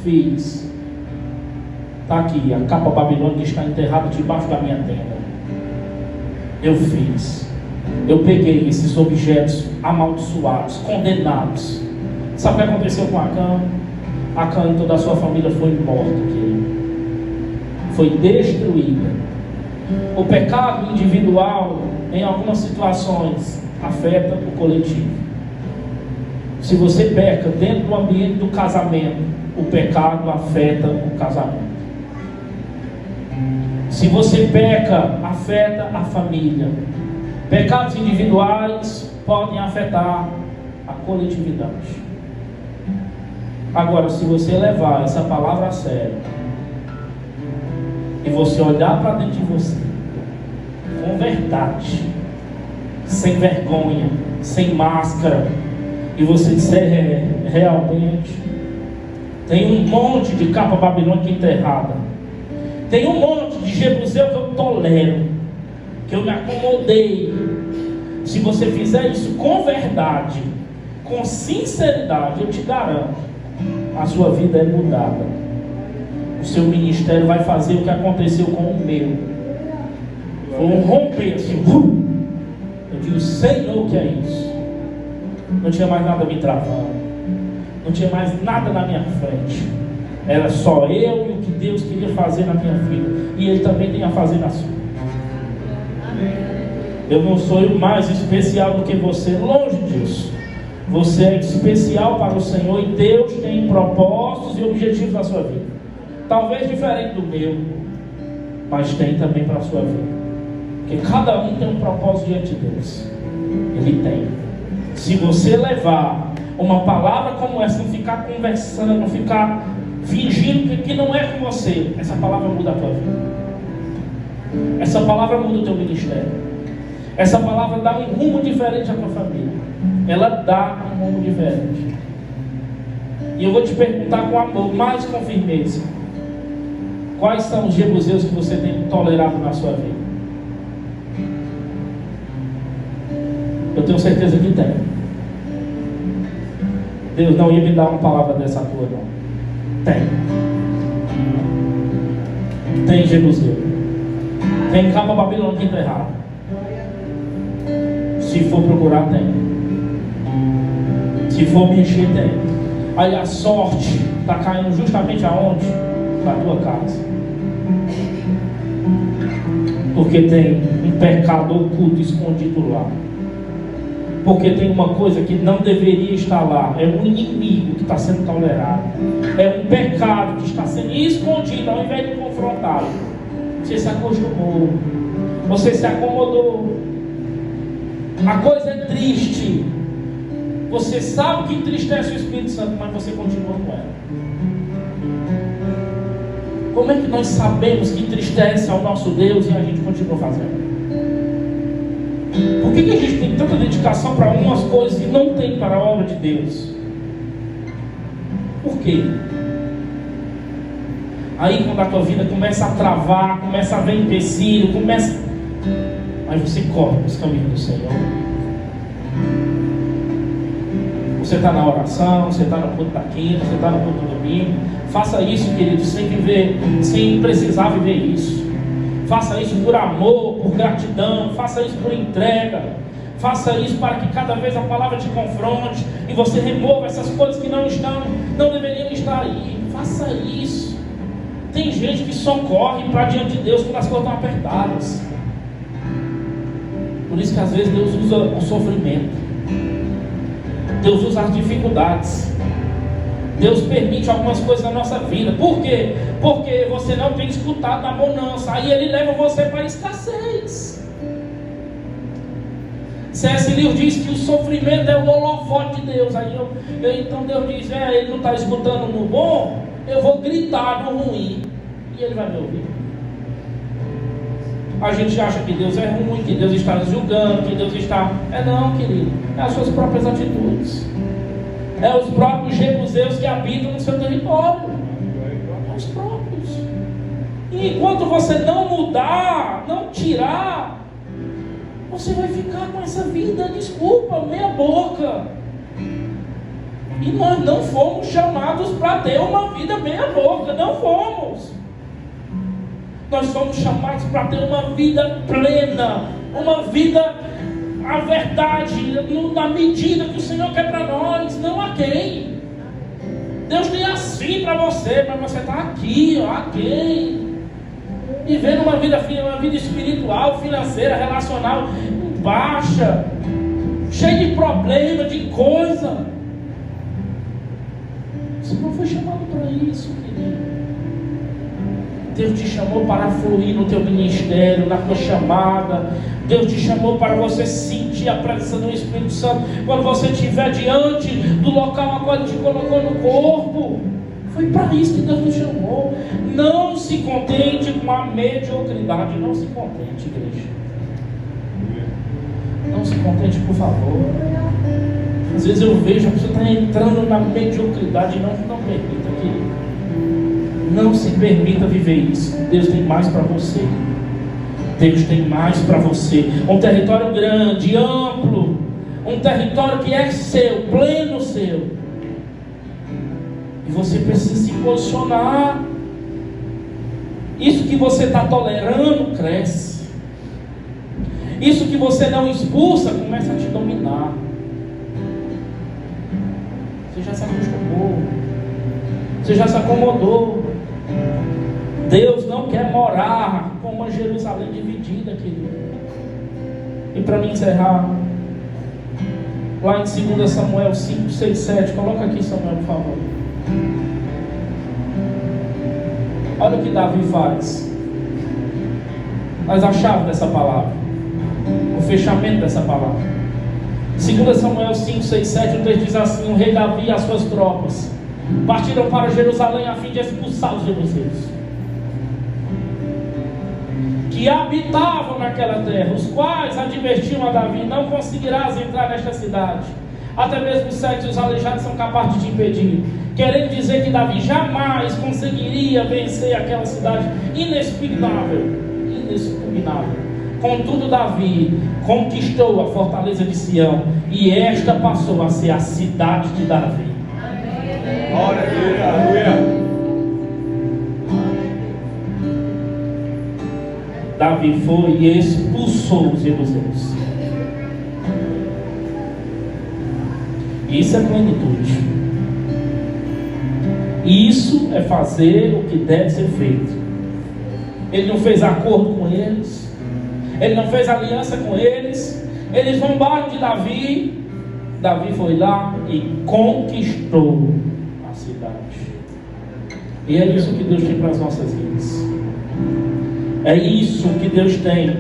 Fiz. Está aqui a capa babilônica que está enterrada debaixo da minha tenda. Eu fiz. Eu peguei esses objetos amaldiçoados, condenados. Sabe o que aconteceu com Acã? Acã e toda a sua família foi morta aqui. Foi destruída. O pecado individual, em algumas situações, afeta o coletivo. Se você peca dentro do ambiente do casamento, o pecado afeta o casamento. Se você peca, afeta a família. Pecados individuais podem afetar a coletividade. Agora, se você levar essa palavra a sério e você olhar para dentro de você com verdade, sem vergonha, sem máscara, e você disser: realmente tem um monte de capa babilônica enterrada, tem um monte de Jebuseu que eu tolero, que eu me acomodei. Se você fizer isso com verdade, com sinceridade, eu te garanto, a sua vida é mudada. O seu ministério vai fazer o que aconteceu com o meu. Foi um romper assim. Eu digo: Senhor, o que é isso? Não tinha mais nada me travando, não tinha mais nada na minha frente. Era só eu e o que Deus queria fazer na minha vida, e Ele também tem a fazer na sua. Eu não sou mais especial do que você, longe disso. Você é especial para o Senhor, e Deus tem propósitos e objetivos na sua vida. Talvez diferente do meu, mas tem também para a sua vida. Porque cada um tem um propósito diante de Deus. Ele tem. Se você levar uma palavra como essa, não ficar conversando, não ficar fingindo que não é com você, essa palavra muda a tua vida. Essa palavra muda o teu ministério. Essa palavra dá um rumo diferente à tua família. Ela dá um rumo diferente. E eu vou te perguntar com amor, mais com firmeza: quais são os jebuseus que você tem tolerado na sua vida? Eu tenho certeza que tem. Deus não ia me dar uma palavra dessa tua, não. Tem jebuseu. Tem capa babilônica enterrada. Se for procurar, tem. Se for mexer, tem. Aí a sorte está caindo justamente aonde? Na tua casa. Porque tem um pecado oculto escondido lá. Porque tem uma coisa que não deveria estar lá. É um inimigo que está sendo tolerado. É um pecado que está sendo escondido ao invés de confrontado. Você se acostumou. Você se acomodou. A coisa é triste. Você sabe que entristece o Espírito Santo, mas você continua com ela. Como é que nós sabemos que entristece ao nosso Deus e a gente continua fazendo? Por que a gente tem tanta dedicação para algumas coisas e não tem para a obra de Deus? Por quê? Aí quando a tua vida começa a travar, começa a ver empecilho, aí você corre nos caminhos do Senhor. Você está na oração, você está no culto da quinta, você está no culto do domingo. Faça isso, querido, sem precisar viver isso. Faça isso por amor, por gratidão. Faça isso por entrega. Faça isso para que cada vez a palavra te confronte e você remova essas coisas que não deveriam estar aí. Faça isso. Tem gente que só corre para diante de Deus quando as coisas estão apertadas. Por isso que às vezes Deus usa o sofrimento. Deus usa as dificuldades. Deus permite algumas coisas na nossa vida. Por quê? Porque você não tem escutado a bonança. Aí Ele leva você para a escassez. C.S. Lewis diz que o sofrimento é o holofote de Deus. Então Deus diz, ele não está escutando no bom, eu vou gritar no ruim, e ele vai me ouvir. A gente acha que Deus é ruim, que Deus está julgando, que Deus está... Não, querido, é as suas próprias atitudes. É os próprios jebuseus que habitam no seu território. É os próprios. E enquanto você não mudar, não tirar, você vai ficar com essa vida, desculpa, meia boca. E nós não fomos chamados para ter uma vida meia boca, não fomos. Nós somos chamados para ter uma vida plena, uma vida, a verdade, na medida que o Senhor quer para nós, não a quem. Deus tem assim para você, mas você está aqui, a quem? Vivendo uma vida espiritual, financeira, relacional, baixa, cheia de problema, de coisa. Você não foi chamado para isso, querido. Deus te chamou para fluir no teu ministério, na tua chamada. Deus te chamou para você sentir a presença do Espírito Santo quando você estiver diante do local a qual Ele te colocou no corpo. Foi para isso que Deus nos chamou. Não se contente com a mediocridade. Não se contente, igreja. Não se contente, por favor. Às vezes eu vejo a pessoa está entrando na mediocridade. Não permita, querido. Não se permita viver isso. Deus tem mais para você. Deus tem mais para você. Um território grande, amplo. Um território que é seu, pleno seu. E você precisa se posicionar. Isso que você está tolerando, cresce. Isso que você não expulsa, começa a te dominar. Você já se acostumou. Você já se acomodou. Deus não quer morar com uma Jerusalém dividida, querido. E para me encerrar, lá em 2 Samuel 5, 6, 7, coloca aqui, Samuel, por favor. Olha o que Davi faz. Mas a chave dessa palavra, o fechamento dessa palavra. 2 Samuel 5, 6, 7, o texto diz assim: o rei Davi e as suas tropas partiram para Jerusalém a fim de expulsar os jebuseus que habitavam naquela terra, os quais advertiam a Davi: não conseguirás entrar nesta cidade, até mesmo os cegos e os aleijados são capazes de te impedir. Querendo dizer que Davi jamais conseguiria vencer aquela cidade inexpugnável. Contudo, Davi conquistou a fortaleza de Sião, e esta passou a ser a cidade de Davi. Glória a Deus, aleluia. Davi foi e expulsou os jebuseus. Isso é plenitude. Isso é fazer o que deve ser feito. Ele não fez acordo com eles. Ele não fez aliança com eles. Eles zombaram de Davi. Davi foi lá e conquistou a cidade. E é isso que Deus tem para as nossas vidas. É isso que Deus tem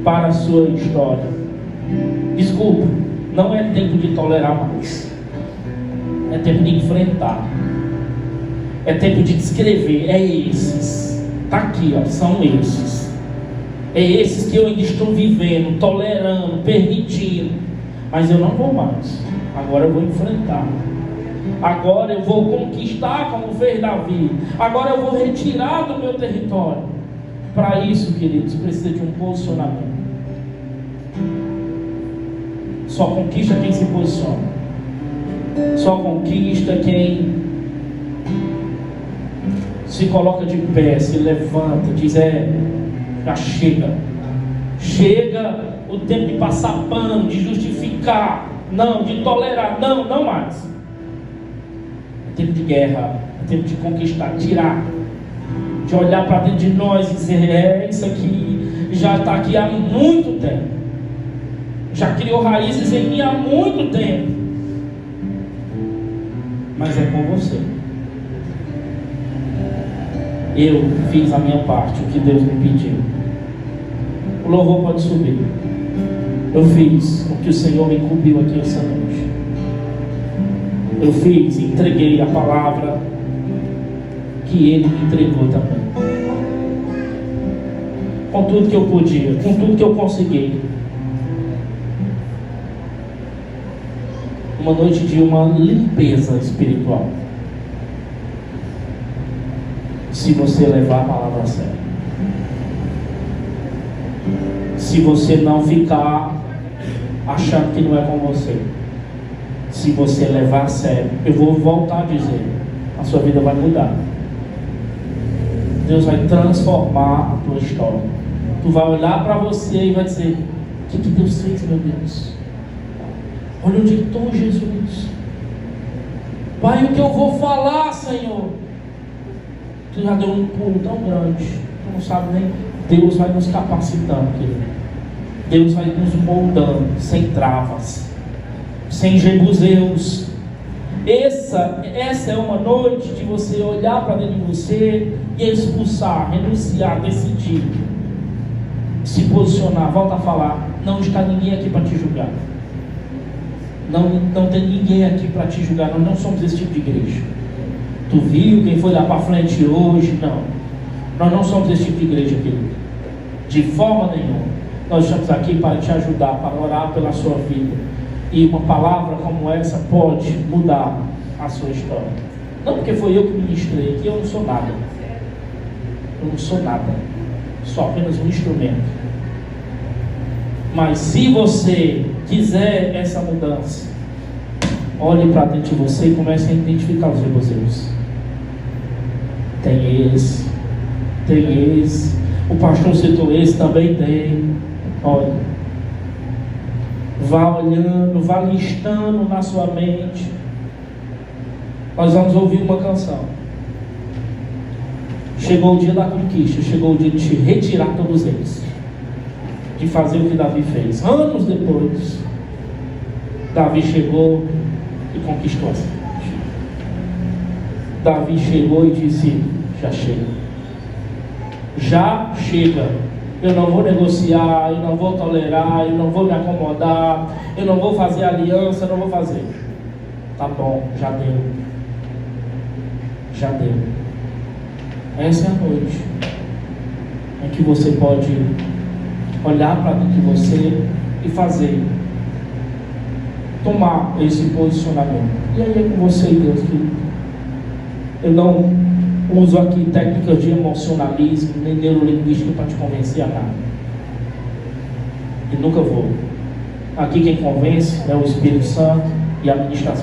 para a sua história. Desculpa, não é tempo de tolerar mais. É tempo de enfrentar. É tempo de descrever. É esses. Está aqui, ó, são esses. É esses que eu ainda estou vivendo, tolerando, permitindo. Mas eu não vou mais. Agora eu vou enfrentar. Agora eu vou conquistar como fez Davi. Agora eu vou retirar do meu território. Para isso, queridos, precisa de um posicionamento. Só conquista quem se posiciona. Só conquista quem se coloca de pé, se levanta, diz: já chega. Chega o tempo de passar pano, de justificar, não, de tolerar, não mais. É tempo de guerra, é tempo de conquistar, tirar, de olhar para dentro de nós e dizer: isso aqui já está aqui há muito tempo, já criou raízes em mim há muito tempo, mas é com você. Eu fiz a minha parte, o que Deus me pediu. O louvor pode subir. Eu fiz o que o Senhor me incumbiu aqui essa noite. Eu entreguei a palavra que Ele me entregou também. Com tudo que eu podia, com tudo que eu consegui. Uma noite de uma limpeza espiritual. Se você levar a palavra a sério. Se você não ficar achando que não é com você. Se você levar a sério, eu vou voltar a dizer, a sua vida vai mudar. Deus vai transformar a tua história. Tu vai olhar para você e vai dizer: o que Deus fez, meu Deus? Olha onde estou, Jesus. Pai, o que eu vou falar, Senhor? Tu já deu um pulo tão grande, tu não sabe nem. Deus vai nos capacitando, querido. Deus vai nos moldando, sem travas, sem jebuseus. Essa é uma noite de você olhar para dentro de você e expulsar, renunciar, decidir, se posicionar. Volta a falar: não está ninguém aqui para te julgar. Não tem ninguém aqui para te julgar. Nós não somos esse tipo de igreja. Tu viu quem foi lá para frente hoje? Não. Nós não somos esse tipo de igreja, querido. De forma nenhuma. Nós estamos aqui para te ajudar, para orar pela sua vida. E uma palavra como essa pode mudar a sua história. Não porque foi eu que ministrei aqui, eu não sou nada. Eu não sou nada. Sou apenas um instrumento. Mas se você quiser essa mudança, olhe para dentro de você e comece a identificar os jebuseus. Tem esse. O pastor citou esse, também tem. Olha, vá olhando, vá listando na sua mente. Nós vamos ouvir uma canção. Chegou o dia da conquista, chegou o dia de te retirar todos eles, de fazer o que Davi fez. Anos depois, Davi chegou e conquistou a cidade. Davi chegou e disse: já chega. Já chega. Eu não vou negociar, eu não vou tolerar, eu não vou me acomodar, eu não vou fazer aliança, eu não vou fazer. Tá bom, já deu. Já deu. Essa é a noite em que você pode olhar para dentro de você e fazer, tomar esse posicionamento. E aí é com você e Deus, que eu não uso aqui técnicas de emocionalismo nem neurolinguística para te convencer a nada. E nunca vou. Aqui quem convence é o Espírito Santo e a administração.